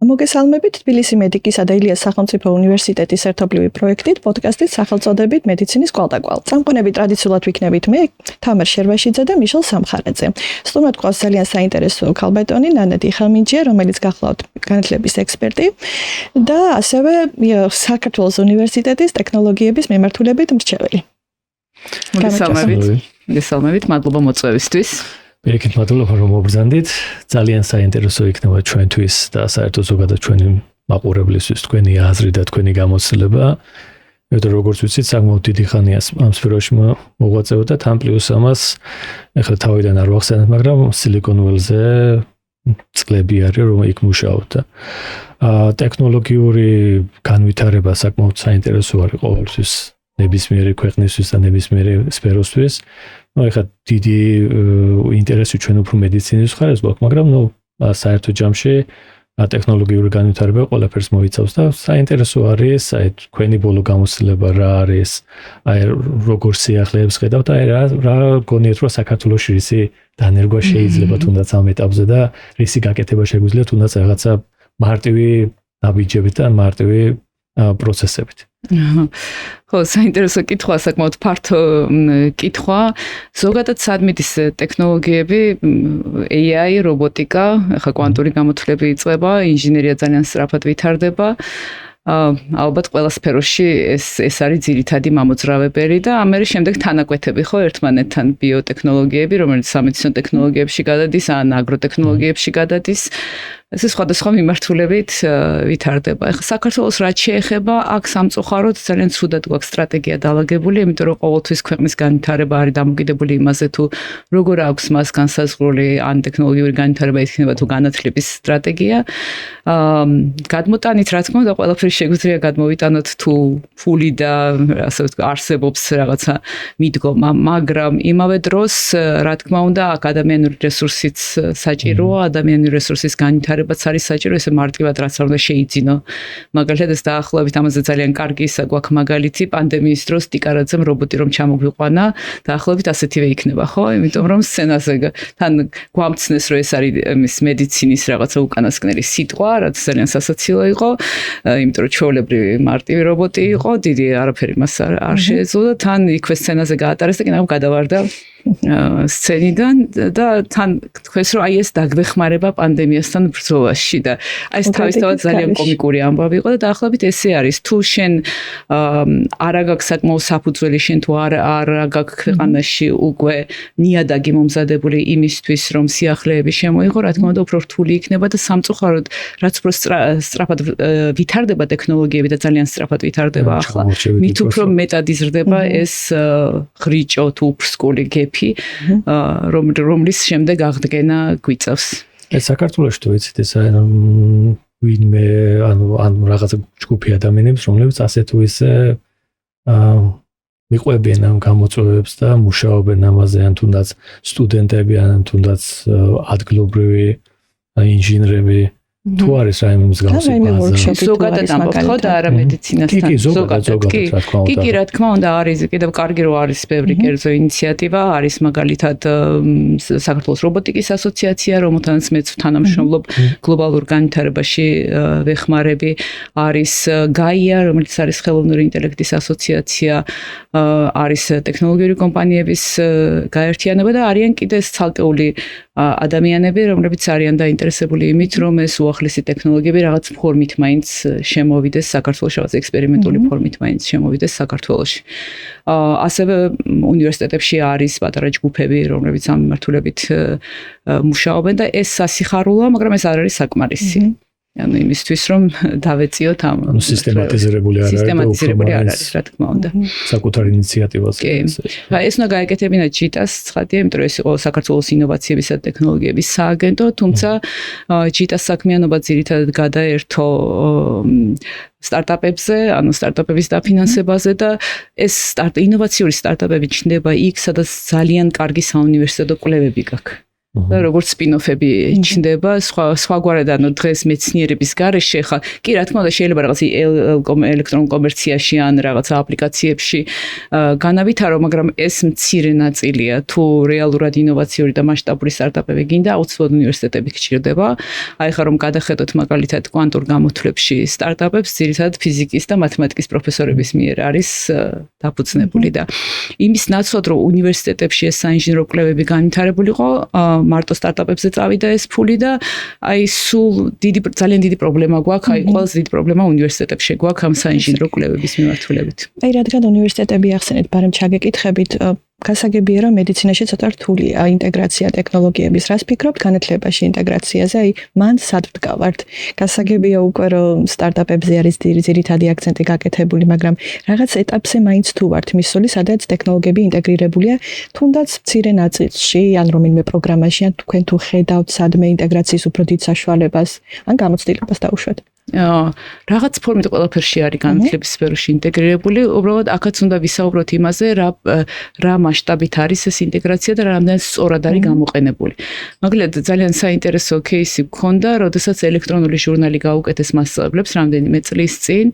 მოგესალმებით თბილისი მედიკის და ილიას სახელმწიფო უნივერსიტეტის ერთობლივი პროექტით პოდკასტით სახელწოდებით მედიცინის კვალდაკვალ. წამყვანები ტრადიციულად ვიქნებით მე, თამარ შერვაშიძე და მიშელ სამხარაძე. სტუმრად გვყავს ძალიან საინტერესო ქალბატონი ნანეთი ხამინჯია, რომელიც გახლავთ განათლების ექსპერტი და ასევე საქართველოს უნივერსიტეტის ტექნოლოგიების მიმართულებით მრჩეველი. მოგესალმებით, მადლობა მოწვევისთვის. Პირიქით მადლობა რომ მოგბრძანდით. ძალიან საინტერესო იქნება ჩვენთვის და საერთოდ ზოგადად ჩვენი მაყურებლისთვის თქვენი აზრი და თქვენი გამოცდილება. იმიტომ როგორც ვიცით, საკმაოდ დიდი ხანია ამ სფეროში მოღვაწეობდა, თან პლუს ამას ახლა თავიდან არ ვახსენებ, მაგრამ Silicon Valley-ზე წლები არის რომ იქ მუშაობდა. ტექნოლოგიური განვითარება საკმაოდ საინტერესო არის ყოველთვის ნებისმიერი ქვეყნისთვის და ნებისმიერი სფეროსთვის. ეხლა დიდი ინტერესი ჩვენ უფრო მედიცინის მხარეს გვაქვს, მაგრამ საერთო ჯამში ტექნოლოგიური განვითარება ყველაფერს მოიცავს და საინტერესო არის, თქვენი ბოლო გამოცდილება რა არის, როგორ სიახლეებს ხედავთ, რა გონიათ რომ საქართველოში რისი დანერგვა შეიძლება თუნდაც ამ ეტაპზე და რისი გაკეთება შეგვიძლია თუნდაც რაღაცა მარტივი ნაბიჯებით და მარტივი პროცესებით. ხო, საინტერესო კითხვა, საკმაოდ ფართო კითხვა. ზოგადად სადმიდის ტექნოლოგიები, AI, რობოტიკა, ახლა კვანტური გამოთვლები იწყება, ინჟინერია ძალიან სწრაფად ვითარდება. ალბათ ყველა სფეროში ეს არის ძირითადი მამოძრავებელი და ამერე შემდეგ თანაკვეთები ხო ერთმანეთთან ბიოტექნოლოგიები, რომელიც სამედიცინო ტექნოლოგიებში გადადის, ან აგროტექნოლოგიებში გადადის. ეს სხვადასხვა მიმართულებით ვითარდება. ახლა საქართველოს რაც შეეხება, აქ სამწუხაროდ ძალიან ცუდად გვაქვს სტრატეგია დალაგებული, იმიტომ რომ ყოველთვის ქვეყნის განვითარება არის დამოკიდებული იმაზე თუ როგორ აქვს მას განსაზღვრული ან ტექნოლოგიური განვითარება იქნება თუ განათლების სტრატეგია. გადმოტანით რა თქმა უნდა ყველაფერი შეგვიძლია გადმოვიტანოთ თუ ფული და ასე ვთქვი არსებობს რაღაცა მიდგომა, მაგრამ იმავე დროს რა თქმა უნდა აქ ადამიანური რესურსიც საჭიროა, ადამიანური რესურსის განვითარება არის საჭირო, ესე მარტივად რაც არ უნდა შეიძინო. მაგალითად ეს დაახლოებით ამაზე ძალიან კარგი ისა გვაქვს მაგალითი პანდემიის დროს ტიკარაძემ რობოტი რომ ჩამოგვიყვანა, დაახლოებით ასეთივე იქნება, ხო? იმიტომ რომ სცენაზე თან გვამცნეს რომ ეს არის მის მედიცინის რაღაცა უკანასკნელი სიტყვა, რაც ძალიან სასაცილო იყო, იმიტომ რომ ჩვეულებრივი მარტივი რობოტი იყო, დიდი არაფერი მას არ შეეძლო და თან იქვე სცენაზე გაატარეს და კიდევ გადავარდა სცენიდან და თან თქვენს რომ აი ეს დაგვეხმარება პანდემიასთან ბრძოლაში და აი ეს თავისთავად ძალიან კომიკური ამბავი იყო და დაახლოებით ესე არის თუ შენ არა გაქვს საკმაოდ საფუძველი შენ თუ არა გაქვს ქვეყანაში უკვე ნიადაგი მომზადებული იმისთვის რომ სიახლეები შემოიღო რა თქმა უნდა უფრო რთული იქნება და სამწუხაროდ რაც უფრო სწრაფად ვითარდება ტექნოლოგიები და ძალიან სწრაფად ვითარდება ახლა მით უფრო მეტად იზრდება ეს ხრიჭო თუ უფსკული გეფი რომლის შემდეგ აღდგენა გვიწევს. ეს საქართველოში თუ ვიცით ეს ვინმე ანუ რაღაცა ჯგუფი ადამიანებს რომლებიც ასე თუ ისე მიყვებიან ამ გამოწვევებს და მუშაობენ ამაზე ან თუნდაც სტუდენტები ან თუნდაც ადგილობრივი ინჟინრები თუ არის რაიმე მსგავსი ბაზა. ზოგადად ამბობთ ხო და არა მედიცინასთან. ზოგადად რა თქმა უნდა. კი, რა თქმა უნდა არის კიდევ კარგი რომ არის ბევრი კერძო ინიციატივა, არის მაგალითად საქართველოს რობოტიკის ასოციაცია, რომელთანაც მეც თანამშრომლობ გლობალურ განვითარებაში ვეხმარები, არის გაია, რომელიც არის ხელოვნური ინტელექტის ასოციაცია, არის ტექნოლოგიური კომპანიების გაერთიანება და არიან კიდე ცალკეული ადამიანები, რომლებიც არიან დაინტერესებული იმით, რომ ეს უახლესი ტექნოლოგიები რაღაც ფორმით მაინც შემოვიდეს საქართველოში, რაღაც ექსპერიმენტული ფორმით მაინც შემოვიდეს საქართველოში. ასევე უნივერსიტეტებში არის პატარა ჯგუფები, რომლებიც ამ მიმართულებით მუშაობენ და ეს სასიხარულოა, მაგრამ ეს არ არის საკმარისი. ანუ იმისთვის რომ დავეციოთ ამ სისტემატიზირებული არ არის, რა თქმა უნდა. საკუთარ ინიციატივას. ეს უნდა გაეკეთებინა ჯიტას ცხადია, იმიტომ რომ ეს იყო საქართველოს ინოვაციებისა და ტექნოლოგიების სააგენტო, თუმცა ჯიტას საქმიანობა ძირითადად გადაერთო სტარტაპებზე, ანუ სტარტაპების დაფინანსებაზე და ეს ინოვაციური სტარტაპები ჩნდება იქ, სადაც ძალიან კარგი საუნივერსიტეტო კვლევები გაქვს. და როგორც სპინოფები ჩნდება სხვაგვარად ანუ დღეს მეცნიერების გარეშე ხა კი რა თქმა უნდა შეიძლება რაღაც ელექტრონულ კომერციაში ან რაღაც აპლიკაციებში განავითარო მაგრამ ეს მცირე ნაწილია თუ რეალურად ინოვაციური და მასშტაბური სტარტაპები გინდა აუცილებლად უნივერსიტეტები გჭირდება აი ხა რომ გადახედოთ მაგალითად კვანტურ გამოთვლებში სტარტაპებს ძირითადად ფიზიკის და მათემატიკის პროფესორების მიერ არის დაფუძნებული და იმის ნაცვლად რომ უნივერსიტეტებში ეს საინჟინრო კვლევები განვითარებულიყო მარტო სტარტაპებზე წავიდა ეს ფული და აი სულ ძალიან დიდი პრობლემა გვაქვს, აი ყველაზე დიდი პრობლემა უნივერსიტეტებში გვაქვს ამ საინჟინრო კვლევების მიმართულებით. აი რადგან უნივერსიტეტები ახსენეთ, ბარემ ჩაგეკითხებით, გასაგებია რომ მედიცინაში ცოტა რთულია ინტეგრაცია ტექნოლოგიების. რას ფიქრობთ განათლებაში ინტეგრაციაზე? აი მან სად ვდგავართ? გასაგებია უკვე რომ სტარტაპებზე არის ძირითადი აქცენტი გაკეთებული, მაგრამ რაღაც ეტაპზე მაინც თუ ვართ მისული, სადაც ტექნოლოგიები ინტეგრირებულია, თუნდაც მცირე ნაწილში, ან რომელიმე პროგრამაში, ან თქვენ თუ ხედავთ სადმე ინტეგრაციის უფრო დიდ საშუალებას, ან გამოცდილებას დაუშვათ. რაღაც ფორმით ყველაფერში არის განათლების სფეროში ინტეგრირებული, უბრალოდ აქაც უნდა ვისაუბროთ იმაზე, რა მასშტაბით არის ეს ინტეგრაცია და რამდენად სწორად არის გამოყენებული. მაგალითად, ძალიან საინტერესო кейსი გქონდა, როდესაც ელექტრონული ჟურნალი გაუკეთეს მასწავლებლებს რამდენიმე წლის წინ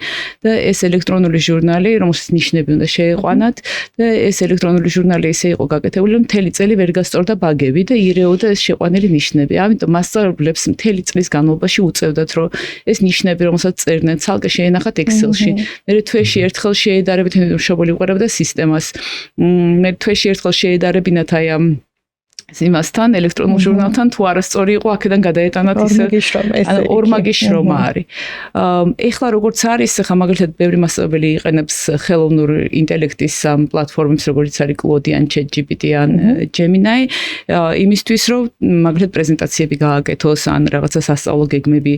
და ეს ელექტრონული ჟურნალი, რომელსაც ნიშნები უნდა შეეყვანათ და ეს ელექტრონული ჟურნალი ისე იყო გაკეთებული, რომ მთელი წელი ვერ გასწორდა ბაგები და ირეოდა ეს შეყვანილი ნიშნები. ამიტომ მასწავლებლებს მთელი წლის განმავლობაში უწევდათ, რომ ეს ნიშნები რომელსაც წერდნენ ცალკე შეენახათ Excel-ში. მე თვეში ერთხელ შეედარებით მშობელი უყურებდა სისტემას. მე თვეში ერთხელ შეედარებინათ აი ამ იმასთან ელექტრონულ ჟურნალთან თუ არასწორი იყო აქედან გადაეტანათ ისე ორმაგის შრომა არის. ეხლა როგორც არის, ხა მაგალითად ბევრი მასწავლებელი იყენებს ხელოვნურ ინტელექტის ამ პლატფორმებს, როგორც არის Claude ან ChatGPT ან Gemini, იმისთვის რომ მაგალითად პრეზენტაციები გააკეთოს ან რაღაცა სასწავლო გეგმები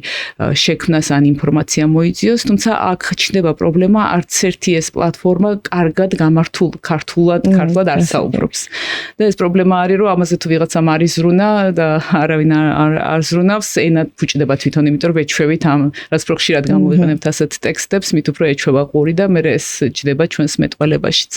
შექმნას ან ინფორმაცია მოიძიოს, თუმცა აქ ჩნდება პრობლემა, არც ერთი ეს პლატფორმა კარგად ქართულად არ საუბრობს. და ეს პრობლემა არის, რომ ამაზე თუ ვიღაცამ არის ზრუნა და არავინ არ ზრუნავს, ენა ფუჭდება თვითონ, იმიტომ რომ ეჩვევით ამ რაც უფრო ხშირად გამოვიყენებთ ასეთ ტექსტებს, მით უფრო ეჩვევა ყური და მე ეს ჯდება ჩვენს მეტყველებაშიც.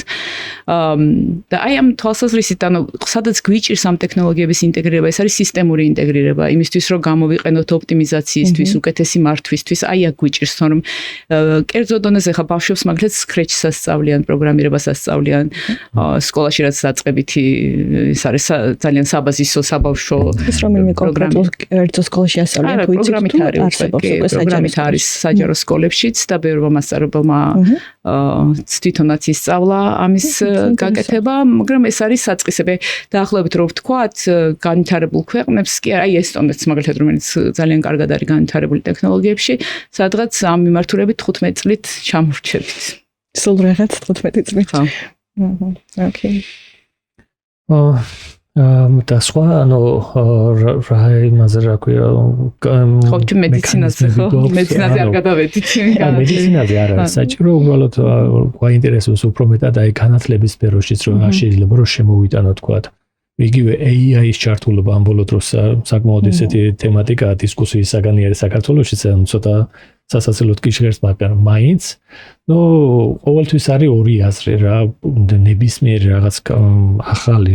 და აი ამ თვალსაზრისით, ანუ სადაც გვიჭირს ამ ტექნოლოგიების ინტეგრირება, ეს არის სისტემური ინტეგრირება, იმისთვის რომ გამოვიყენოთ ოპტიმიზაციისთვის, უკეთესი მართვისთვის, აი აქ გვიჭირს, რომ კერძო დონეზე ხა ბავშვებს მაგალითად Scratch-ს ასწავლიან, პროგრამირებას ასწავლიან, სკოლაში რაც დაწყებითი ის არის ძალიან საბაზისო საბავშვო პროგრამები კონკრეტულ კერძო სკოლაში ასწავლიან თუ პროგრამით არის საჯარო სკოლებშიც და ბევრმა მასწავლებელმა თვითონაც ისწავლა ამის გაკეთება, მაგრამ ეს არის საწყისები. დაახლოებით რომ ვთქვათ, განვითარებულ ქვეყნებს კი აი ესტონეთს მაგალითად რომელიც ძალიან კარგად არის განვითარებული ტექნოლოგიებში, სადღაც ამ მიმართულებით 15 წლით ჩამორჩებით. სულ რაღაც 15 წლით. ოკეი. და სხვა ანუ რა იმაზე რა ქვია ხო თუ მედიცინაზე არ გადავედით მედიცინაზე არ არის საჭირო უბრალოდ გვაინტერესებს უფრო მეტად აი განათლების სფეროშიც რომ შეიძლება რომ შემოვიტანო თქვა იგივე AI-ის ჩართულობა ამ ბოლო დროს საკმაოდ ისეთი თემატიკაა დისკუსიის საგანი არის საქართველოშიც ცოტა სასაცილოდ კი ჟღერს მაგრამ მაინც ყოველთვის არის ორი აზრი რა ნებისმიერ რაღაც ახალი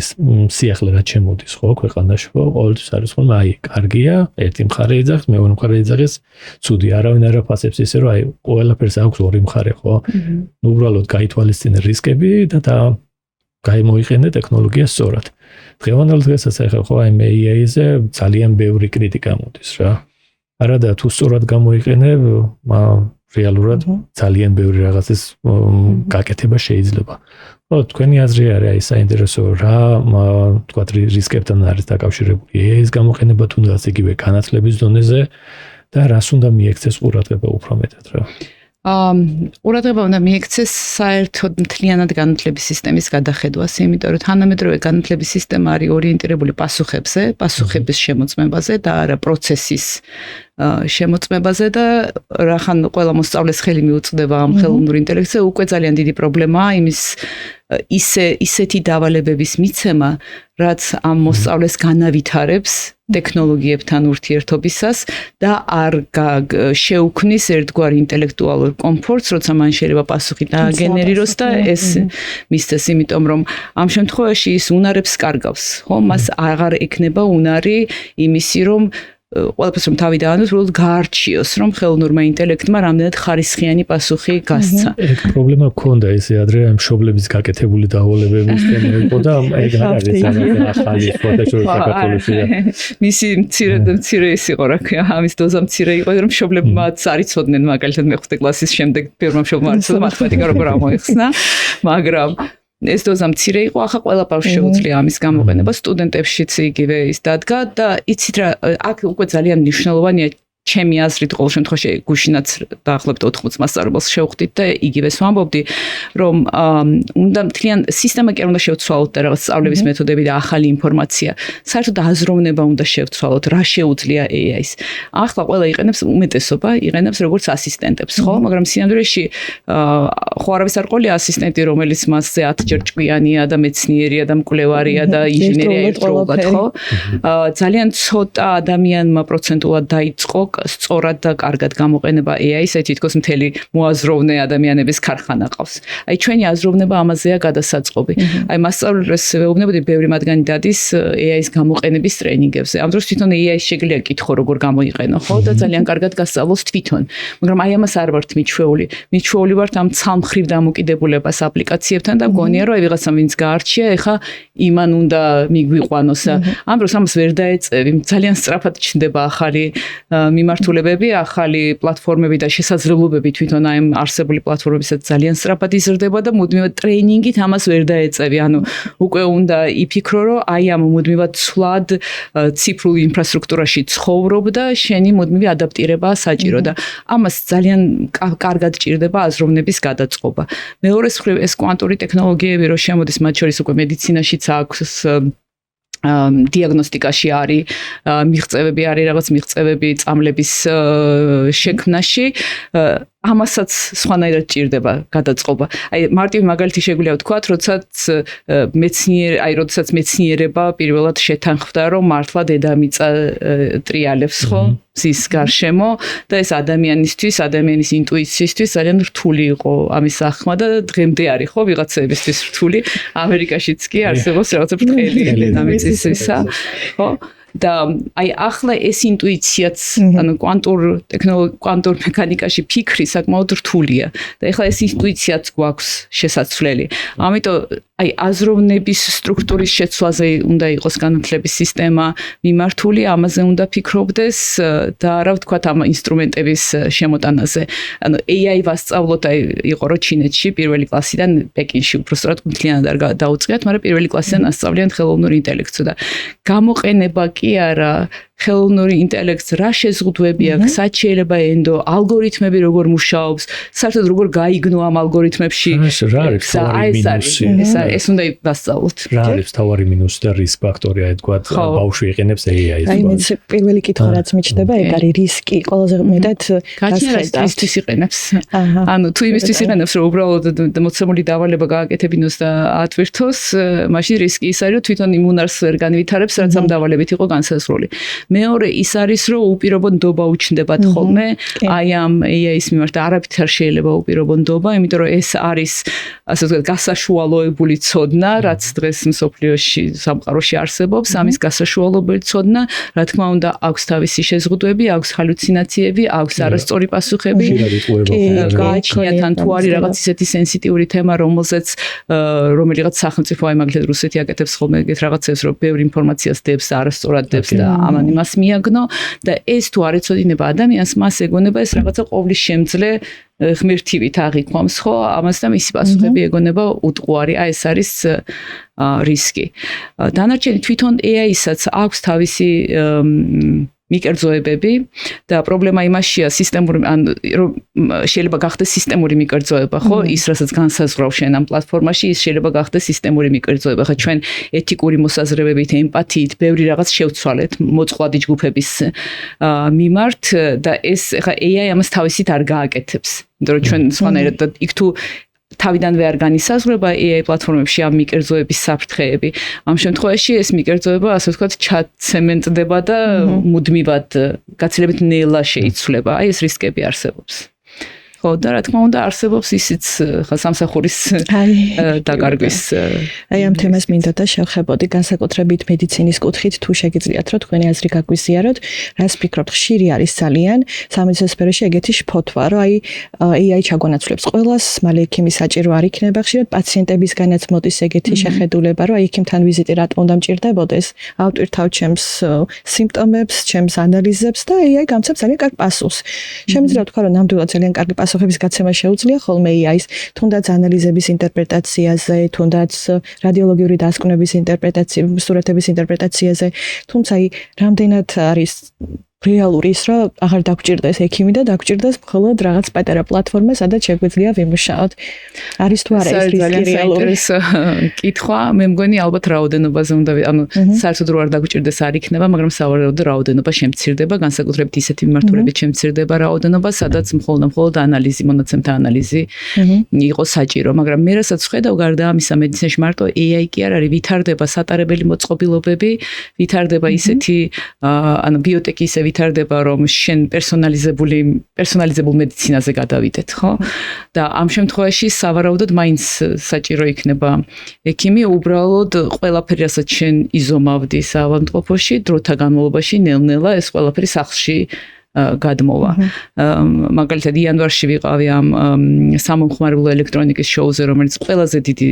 სიახლე რაც შემოდის ხო ქვეყანაში ხო ყოველთვის არის ხოლმე აი კარგია ერთი მხარე ეძახს მეორე მხარე ეძახის ცუდი არავინ არ აფასებს ისე რომ აი ყველაფერს აქვს ორი მხარე ხო უბრალოდ გაითვალისწინე რისკები და გამოიყენე ტექნოლოგია სწორად დღევანდელ დღესაც ახლა ხო აი AI-ზე ძალიან ბევრი კრიტიკა მოდის რა არადა თუ სწორად გამოიყენე რეალურად ძალიან ბევრი რაღაცის გაკეთება შეიძლება. ხო, თქვენი აზრი არის აი საინტერესო რა თქვა რისკებთან არის დაკავშირებული ეს გამოყენება თუნდაც იგივე განათლების დონეზე და რას უნდა მიექცეს ყურადღება უფრო მეტად რა. ყურადღება უნდა მიექცეს საერთოდ მთლიანად განათლების სისტემის გადახედვას, იმიტომ რომ თანამედროვე განათლების სისტემა არის ორიენტირებული პასუხებზე, პასუხების შემოწმებაზე და არა პროცესის შემოწმებაზე და რახან ყველა მოსწავლეს ხელი მიუწვდება ამ ხელოვნურ ინტელექტზე, უკვე ძალიან დიდი პრობლემაა იმის ისეთი დავალებების მიცემა, რაც ამ მოსწავლეს განავითარებს ტექნოლოგიებთან ურთიერთობისას და არ შეუქმნის ერთგვარ ინტელექტუალურ კომფორტს, როცა მან შეიძლება პასუხი დააგენერიროს და ეს მისცეს, იმიტომ რომ ამ შემთხვევაში ის უნარებს კარგავს, ხო? მას აღარ ექნება უნარი იმისი, რომ ყველაფერს რომ თავი დაანოს, უბრალოდ გაარჩიოს, რომ ხელოვნურმა ინტელექტმა რამდენად ხარისხიანი პასუხი გასცა. ეგ პრობლემა გქონდა ესე ადრე ამ მშობლების გაკეთებული დავალებების თემები და ეგ არ არის ახალი ფოტოშოპი საქართველოში. მისი მცირე ის იყო, რა ქვია, ამის დოზა მცირე იყო, რომ მშობლებმაც არ იცოდნენ მაგალითად მეხუთე კლასის შემდეგ პირველმა მშობლმა არ იცოდა მათემატიკა როგორ ამოიხსნა, მაგრამ ეს დოზა მცირე იყო, ახლა ყველა ბავშვს შეუძლია ამის გამოყენება, სტუდენტებშიც იგივე ის დადგა და იცით რა, აქ უკვე ძალიან მნიშვნელოვანია ჩემი აზრით ყოველ შემთხვევაში გუშინაც დაახლოებით 80 მასწავლებელს შევხვდით და იგივეს ვამბობდი, რომ უნდა მთლიან სისტემა კი არ უნდა შევცვალოთ და რაღაც სწავლების მეთოდები და ახალი ინფორმაცია. საერთოდ აზროვნება უნდა შევცვალოთ, რა შეუძლია AI-ს. ახლა ყველა იყენებს უმეტესობა, იყენებს როგორც ასისტენტებს, ხო? მაგრამ სინამდვილეში ხო არავის არ ყოლია ასისტენტი, რომელიც მასზე 10 ჯერ ჭკვიანია და მეცნიერია და მკვლევარია და ინჟინერია ერთდროულად, ხო? ძალიან ცოტა ადამიანმა პროცენტულად დაიწყო სწორად და კარგად გამოყენება AI-ს, თითქოს მთელი მოაზროვნე ადამიანების ქარხანა ყავს. აი ჩვენი აზროვნება ამაზეა გადასაწყობი. აი მასწავლებლებს ვეუბნებოდი, ბევრი მათგანი დადის AI-ს გამოყენების ტრენინგებზე. ამ დროს თვითონ AI-ს შეგვიძლია კითხო როგორ გამოიყენო, ხო? და ძალიან კარგად გასწავლოს თვითონ. მაგრამ აი ამას არ ვართ მიჩვეული. მიჩვეული ვართ ამ ცალმხრივ დამოკიდებულებას აპლიკაციებთან და მგონია რომ აი ვიღაცამ ვინც გაარჩია, ეხა იმან უნდა მიგვიყვანოს. ამ დროს ამას ვერ დაეწევი. ძალიან სწრაფად ჩნდება ახალი მიმართულებები, ახალი პლატფორმები და შესაძლებლობები თვითონ აი არსებული პლატფორმებისაც ძალიან სწრაფად იზრდება და მუდმივად ტრეინინგით ამას ვერ დაეწევი. ანუ უკვე უნდა იფიქრო, რომ აი ამ მუდმივად ცვლად ციფრულ ინფრასტრუქტურაში ცხოვრობ და შენი მუდმივი ადაპტირება საჭირო და ამას ძალიან კარგად ჭირდება აზროვნების გადაწყობა. მეორეს მხრივ ეს კვანტური ტექნოლოგიები რო შემოდის, მათ შორის უკვე მედიცინაშიც აქვს დიაგნოსტიკაში არის მიღწევები, არის რაღაც მიღწევები წამლების შექმნაში, ამასაც სხვანაირად ჭირდება გადაწყობა. აი მარტივი მაგალითი შეგვიძლია ვთქვათ, როდესაც მეცნიერება პირველად შეთანხმდა, რომ მართლა დედამიწა ტრიალებს, ხო? მზის გარშემო და ეს ადამიანისთვის, ადამიანის ინტუიციისთვის ძალიან რთული იყო ამის ახმა და დღემდე არის, ხო, ვიღაცებისთვის რთული. ამერიკაშიც კი არსებობს რაღაცა ბრტყელი დედამიწისა, ხო? და აი ახლა ეს ინტუიციაც, ანუ კვანტურ მექანიკაში ფიქრი საკმაოდ რთულია და ახლა ეს ინტუიციაც გვაქვს შესაძლებელი. ამიტომ აი აზროვნების სტრუქტურის შეცვლაზე უნდა იყოს განათლების სისტემა მიმართული, ამაზე უნდა ფიქრობდეს და რა ვთქვათ ამ ინსტრუმენტების შემოტანაზე. ანუ AI ვასწავლოთ, აი იყო რო ჩინეთში პირველი კლასიდან, პეკინში უბრალოდ მთლიანად არ დაუწყიათ, მაგრამ პირველი კლასიდან ასწავლიან ხელოვნურ ინტელექტს და გამოყენება კი არა, ხელოვნური ინტელექტს რა შეზღუდვები აქვს, სად შეიძლება ენდო, ალგორითმები როგორ მუშაობს, საერთოდ როგორ გაიგნო ამ ალგორითმებში. რა არის თავარი მინუსი? ეს უნდა ვასწავლოთ. რა არის თავარი მინუსი და რისკ ფაქტორი, აი თქვათ, ბავშვი იყენებს AI-ს. აი მეც პირველი კითხვა რაც მიჩნდება, ეგ არის რისკი, ყველაზე მეტად გასხედავისთვის იყენებს. ანუ თუ იმისთვის იყენებს, რომ უბრალოდ მოცემული დავალება გააკეთებინოს და ატვირთოს, მაშინ რისკი ის არის, რომ თვითონ იმუნარს ვერ განვითარებს, რაც ამ დავალებით იყო განსაზღვრული. მეორე ის არის, რომ უპირობო ნდობა უჩნდებათ ხოლმე, აი ამ AI-ის მიმართ არაფრით არ შეიძლება უპირობო ნდობა, იმიტომ რომ ეს არის ასე ვთქვათ გასაშუალოებული ცოდნა, რაც დღეს მსოფლიოში სამყაროში არსებობს, ამის გასაშუალოებული ცოდნა, რა თქმა უნდა, აქვს თავისი შეზღუდვები, აქვს ჰალუცინაციები, აქვს არასწორი პასუხები. გააჩნიათ ან თუ არის რაღაც ისეთი სენსიტიური თემა, რომელიღაც სახელმწიფო აი მაგალითად რუსეთი აკეთებს ხოლმე ეგეთ რაღაცებს, რომ ბევრ ინფორმაციას დებს და არასწორად დებს და ამან იმას მიაგნო და ეს თუ არ ეცოდინება ადამიანს, მას ეგონება ეს რაღაცა ყოვლის შემძლე ღმერთივით აღიქვამს, ხო? ამას და მისი პასუხები ეგონება უტყუარი. აი ეს არის რისკი. დანარჩენი თვითონ AI-საც აქვს თავისი მიკერძოებები და პრობლემა იმაშია სისტემური, რომ შეიძლება გახდეს სისტემური მიკერძოება, ხო? ის რასაც განსაზღვრავს შენ ამ პლატფორმაში, ის შეიძლება გახდეს სისტემური მიკერძოება. ხა ჩვენ ეთიკური მოსაზრებებით, ემპათიით, ბევრი რაღაც შევცვალეთ მოწყვლადი ჯგუფების მიმართ და ეს ხა AI ამას თავისით არ გააკეთებს. იმიტომ რომ ჩვენ სხვანაირად იქ თუ თავიდანვე არ განისაზღვრება AI პლატფორმებში ამ მიკერძოების საფრთხეები. ამ შემთხვევაში ეს მიკერძოება, ასე ვთქვათ, ჩაცემენტდება და მუდმივად გაცილებით ნელა შეიცვლება. აი ეს რისკები არსებობს. ხო, და რა თქმა უნდა არსებობს ისიც ხა სამსახურის დაკარგვის. აი ამ თემას მინდა და შევხებოდი განსაკუთრებით მედიცინის კუთხით, თუ შეგიძლიათ რომ თქვენი აზრი გაგვიზიაროთ, რას ფიქრობთ, ხშირი არის ძალიან სამედიცინო სფეროში ეგეთი შფოთვა, რომ აი AI ჩაგვანაცვლებს ყველას, მალე ექიმი საჭირო არ იქნება, ხშირად პაციენტებისგანაც მოდის ეგეთი შეხედულება, რომ აი ექიმთან ვიზიტი რატომ უნდა მჭირდებოდეს, ავტვირთავ ჩემს სიმპტომებს, ჩემს ანალიზებს და AI გამცემს ძალიან კარგ პასუხს. შემიძლია ვთქვა, რომ ნამდვილად ძალიან კარგი პასუხების გაცემა შეუძლია ხოლმე AI-ს, თუნდაც ანალიზების ინტერპრეტაციაზე, თუნდაც რადიოლოგიური დასკვნების ინტერპრეტაციაზე, სურათების ინტერპრეტაციაზე, თუმცა აი რამდენად არის რეალური ის, რომ აღარ დაგჭირდეს ექიმი და დაგჭირდეს მხოლოდ რაღაც პატარა პლატფორმა, სადაც შეგვიძლია ვიმუშაოთ. არის თუ არა ეს რისკი რეალური? კითხვა, მე მგონი ალბათ რაოდენობაზე უნდა, ანუ საერთოდ რო არ დაგჭირდეს არ იქნება, მაგრამ სავარაუდოდ რაოდენობა შემცირდება, განსაკუთრებით ისეთი მიმართულებით შემცირდება რაოდენობა, სადაც მხოლოდ ანალიზი, მონაცემთა ანალიზი იყო საჭირო, მაგრამ მე რასაც ვხედავ, გარდა ამისა, მედიცინაში მარტო AI კი არ არის, ვითარდება სატარებელი მოწყობილობები, ვითარდება ისეთი, ანუ ბიოტექი ისე ვითარდება, რომ შენ პერსონალიზებულ მედიცინაზე გადავიდეთ, ხო? და ამ შემთხვევაში სავარაუდოდ მაინც საჭირო იქნება ექიმი, უბრალოდ ყველაფერი, რასაც შენ იზომავდი საავადმყოფოში, დროთა განმავლობაში ნელ-ნელა ეს ყველაფერი სახლში გადმოვა. მაგალითად იანვარში ვიყავი ამ სამომხმარებლო ელექტრონიკის შოუზე, რომელიც ყველაზე დიდი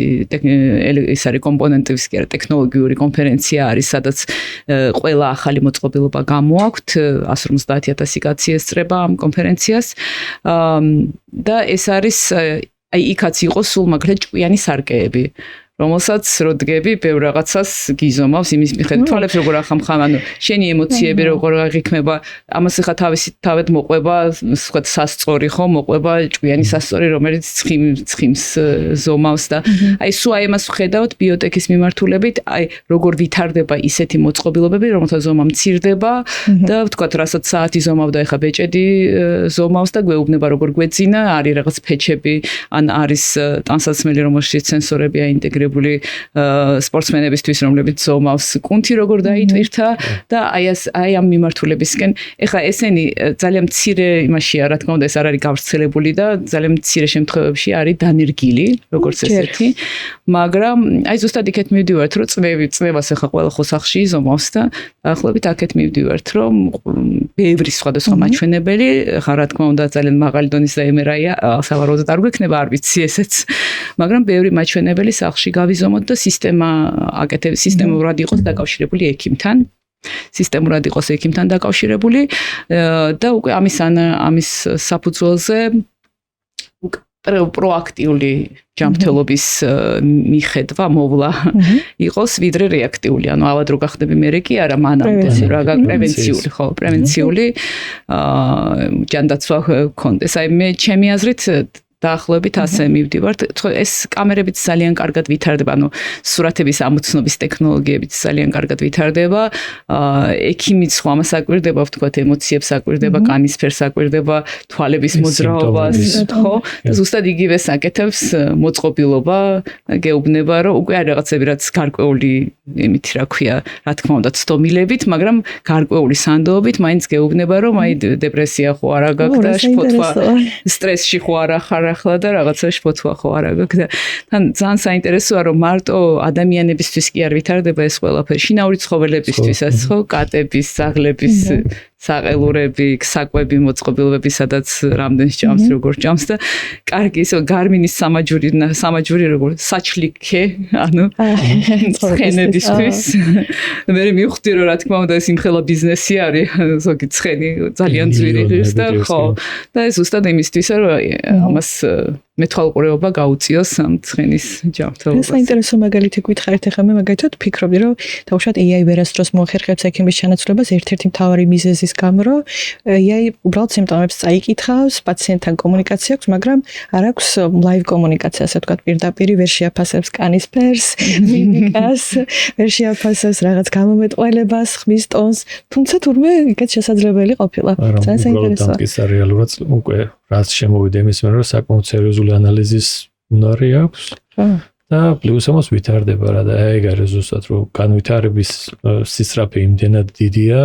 ეს არის კომპონენტების კი არა ტექნოლოგიური კონფერენცია არის, სადაც ყველა ახალი მოწყობილობა გამოაქვთ, 150,000 კაცი ესწრება ამ კონფერენციას. და ეს არის აი იქაც იყო სულ მაგალითად ჭკვიანი სარკეები. რომელსაც რო დგები, ბევრ რაღაცას გიზომავს იმის მიხედვით, თვალებს როგორ ახამხამ, ანუ შენი ემოციები როგორ აღიქმება, ამას ხა თავად მოყვება, ვთქვათ, სასწორი ხო, მოყვება ჭკვიანი სასწორი, რომელიც ცხიმს ზომავს და აი სულ აი ამას ვხედავთ ბიოტექის მიმართულებით, აი როგორ ვითარდება ისეთი მოწყობილობები, რომელთა ზომა მცირდება და ვთქვათ, რასაც საათი ზომავდა, ეხა ბეჭედი ზომავს და გვეუბნება როგორ გვეძინა, არის რაღაც ფეჩები, ან არის ტანსაცმელი, რომელშიც სენსორებია ინტეგრირებული სპორტსმენებისთვის, რომლებიც ზომავს კუნთი როგორ დაიტვირთა და აი ამ მიმართულებისკენ. ეხლა ესენი ძალიან მცირე იმაშია, რა თქმა უნდა, ეს არ არის გავრცელებული და ძალიან მცირე შემთხვევებში არის დანერგილი, როგორც ესეთი. მაგრამ აი ზუსტად იქეთ მივდივართ, რომ წნევას ეხლა ყველა ხოსახში იზომავს და დაახლოებით აქეთ მივდივართ, რომ ბევრი სხვადასხვა მაჩვენებელი, ხა რა თქმა უნდა, ძალიან მაღალი დონის და MRI-ა სავარაუდოდ არ გვექნება, არ ვიცი ესეც, მაგრამ ბევრი მაჩვენებელი სახლში გავიზომოთ და სისტემურად იყოს დაკავშირებული ექიმთან. სისტემურად იყოს ექიმთან დაკავშირებული და უკვე ამის საფუძველზე პროაქტიული ჯანმრთელობის მიხედვა მოვლა იყოს ვიდრე რეაქტიული, ანუ ავად რო გახდები მერე კი არა მანამდე რა პრევენციული, ხო, პრევენციული ჯანდაცვა კონდეს. აი მე ჩემი აზრით დაახლოებით ასე მივდივართ. ეს კამერებიც ძალიან კარგად ვითარდება, ანუ სურათების ამოცნობის ტექნოლოგიებიც ძალიან კარგად ვითარდება. ექიმიც ხო ამას აკვირდება, ვთქვათ, ემოციებს აკვირდება, კანის ფერს აკვირდება, თვალების მოძრაობას, ხო? და ზუსტად იგივეს აკეთებს მოწყობილობა, გეუბნება, რომ უკვე არის რაღაცები, რაც გარკვეული იმით, რა ქვია, რა თქმა უნდა, ცდომილებით, მაგრამ გარკვეული სანდოობით მაინც გეუბნება, რომ აი დეპრესია ხო არა გაქვს და შფოთვა, სტრესში ხო არა ხარ ახლა და რაღაცა შფოთვა ხო არა გაქვს და თან ძალიან საინტერესოა, რომ მარტო ადამიანებისთვის კი არ ვითარდება ეს ყველაფერი, შინაური ცხოველებისთვისაც ხო, კატების, ძაღლების საყელურები, საკვები, მოწყობილობები, სადაც რამდენს ჭამს, როგორ ჭამს და კარგი ისო გარმინის სამაჯური როგორ საჩლიქე, ანუ ცხენებისთვის. მე მივხვდი, რომ რა თქმა უნდა ეს იმხელა ბიზნესი არის, ზოგი ცხენი ძალიან ძვირი ღირს და ხო. და ეს ზუსტად იმისთვისა, რომ ამას მეთვალყურეობა გაუწიოს ამ ცხენის ჯანმრთელობას. საინტერესო მაგალითი გითხარით, ახლა მე მაგალითად ვფიქრობდი, რომ თავშად AI ვერასდროს მოახერხებს ექიმის ჩანაცვლებას ერთ-ერთი მთავარი მიზეზის გამო, რომ AI უბრალოდ სიმპტომებს წაიკითხავს, პაციენტთან კომუნიკაცია აქვს, მაგრამ არ აქვს ლაივ კომუნიკაცია, ასე ვთქვათ, პირდაპირ ვერ შეაფასებს კანის ფერს, მიმიკას, ვერ შეაფასებს რაღაც გამომეტყველებას, ხმის ტონს, თუმცა თურმე იქაც შესაძლებელი ყოფილა. ძალიან საინტერესოა. რეალურად უკვე რაც შემოვიდა იმის მერე, რომ საკმაოდ სერიოზული ანალიზის უნარი აქვს. და პლუს ამას ვითარდება რა და ეგ არის ზუსტად რომ განვითარების სისწრაფე იმდენად დიდია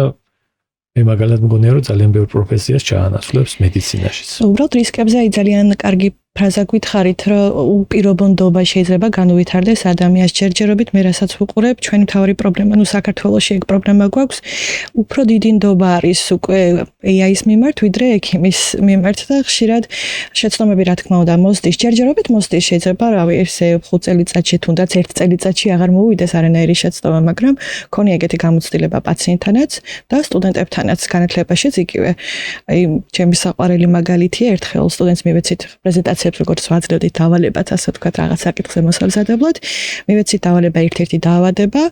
მე მაგალითად მგონია რომ ძალიან ბევრ პროფესიას ჩაანაცვლებს მედიცინაშიც. უბრალოდ რისკებზე აი ძალიან კარგი ფრაზა გითხარით, რომ უპირობონდობა შეიძლება განუვითარდეს ადამიანს ჯერჯერობით, მე რასაც ვუყურებ, ჩვენი მთავარი პრობლემა, საქართველოში ეგ პრობლემა გვაქვს, უფრო დიდი ნდობა არის უკვე AI-ის მიმართ, ვიდრე ექიმის მიმართ და ხშირად შეცდომები რა თქმა უნდა მოსდის, ჯერჯერობით მოსდის, შეიძლება რავი, ესე 5 წელიწადში თუნდაც 1 წელიწადში აღარ მოვიდეს არანაირი შეცდომა, მაგრამ ქონია ეგეთი გამოცდილება პაციენტთანაც და სტუდენტებთანაც განათლებაშიც იგივე. აი, ჩემი საყვარელი მაგალითია, ერთხელ სტუდენტს მივეცით პრეზენტაცია როგორც ვაძლევდით დავალებაც, ასე ვთქვათ, რაღაც საკითხზე მოსალზადებლად. მივეცით დავალება ერთ-ერთი დაავადება,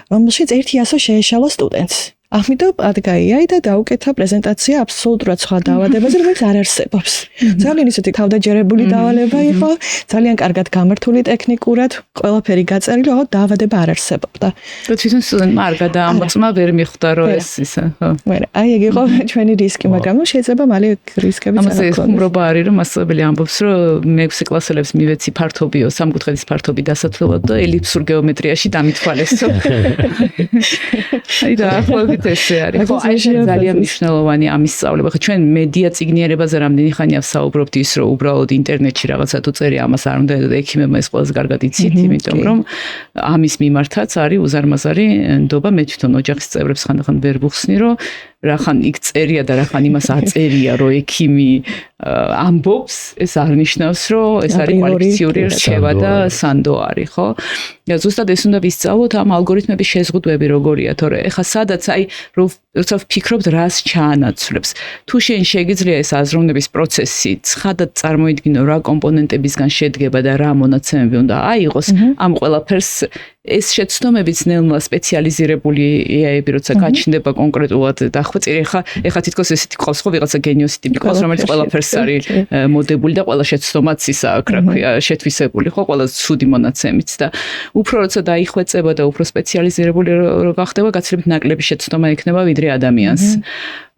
რომელშიც ერთი ასო შეეშალა სტუდენტს. ამიტომ ადგაია და დაუკეთა პრეზენტაცია აბსოლუტურად სხვა დაავადებაზე, რომელიც არ არსებობს. ძალიან ისეთი თავდაჯერებული დაავადება იყო, ძალიან კარგად გამართული ტექნიკურად, ყველაფერი გაწერილი, ხო, დაავადება არ არსებობდა. და თვითონ სტუდენტმა არ გადაამოწმა, ვერ მიხვდა რომ ეს ისა, ხო. მერე, აი ეგ იყო ჩვენი რისკი, მაგრამ ნუ შეიძლება მალე რისკებიც არ ამაზე ხუმრობა არის, რომ მასწავლებელი ამბობს, რომ მე-6 კლასელებს მივეცი ფართობიო, სამკუთხედის ფართობი დასათვლელად და ელიფსურ გეომეტრიაში დამითვალესო. აი და ახლა ესე არის. ხო, აი ძალიან მნიშვნელოვანი ამის სწავლება. ხო, ჩვენ მედია წიგნიერებაზე რამდენი ხანია ვსაუბრობთ ის, რომ უბრალოდ ინტერნეტში რაღაცა თუ წერი ამას არ უნდა და ექიმებმა ეს ყველაზე კარგად იცით, იმიტომ რომ ამის მიმართაც არის უზარმაზარი ნდობა. მე თვითონ ოჯახის წევრებს ხანდახან ვერ ვუხსნი, რომ რახან იქ წერია და რახან იმას აწერია, რომ ექიმი ამბობს, ეს არ ნიშნავს, რომ ეს არის კვალიფიციური რჩევა და სანდო არის, ხო? და ზუსტად ეს უნდა ვისწავლოთ ამ ალგორითმების შეზღუდვები როგორია, თორე ეხა სადაც აი როცა ვფიქრობთ რას ჩაანაცვლებს. თუ შენ შეგიძლია ეს აზროვნების პროცესი ცხადად წარმოიდგინო რა კომპონენტებისგან შედგება და რა მონაცემები უნდა აიღოს, ამ ყველაფერს ეს შეცდომებიც ნელა სპეციალიზირებული AI-ები როცა გაჩნდება კონკრეტულად დახვეწილი, ეხა თითქოს ესეთი ყავს ხო ვიღაცა გენიოსი ტიპი ყავს, რომელიც ყველაფერს არის მოდებული და ყველა შეცდომაც ისა რა ქვია შეთვისებული, ხო, ყველა ცუდი მონაცემით და უფრო როცა დაიხვეწება და უფრო სპეციალიზირებული რო გახდება, გაცილებით ნაკლები შეცდომა ექნება ვიდრე ადამიანს.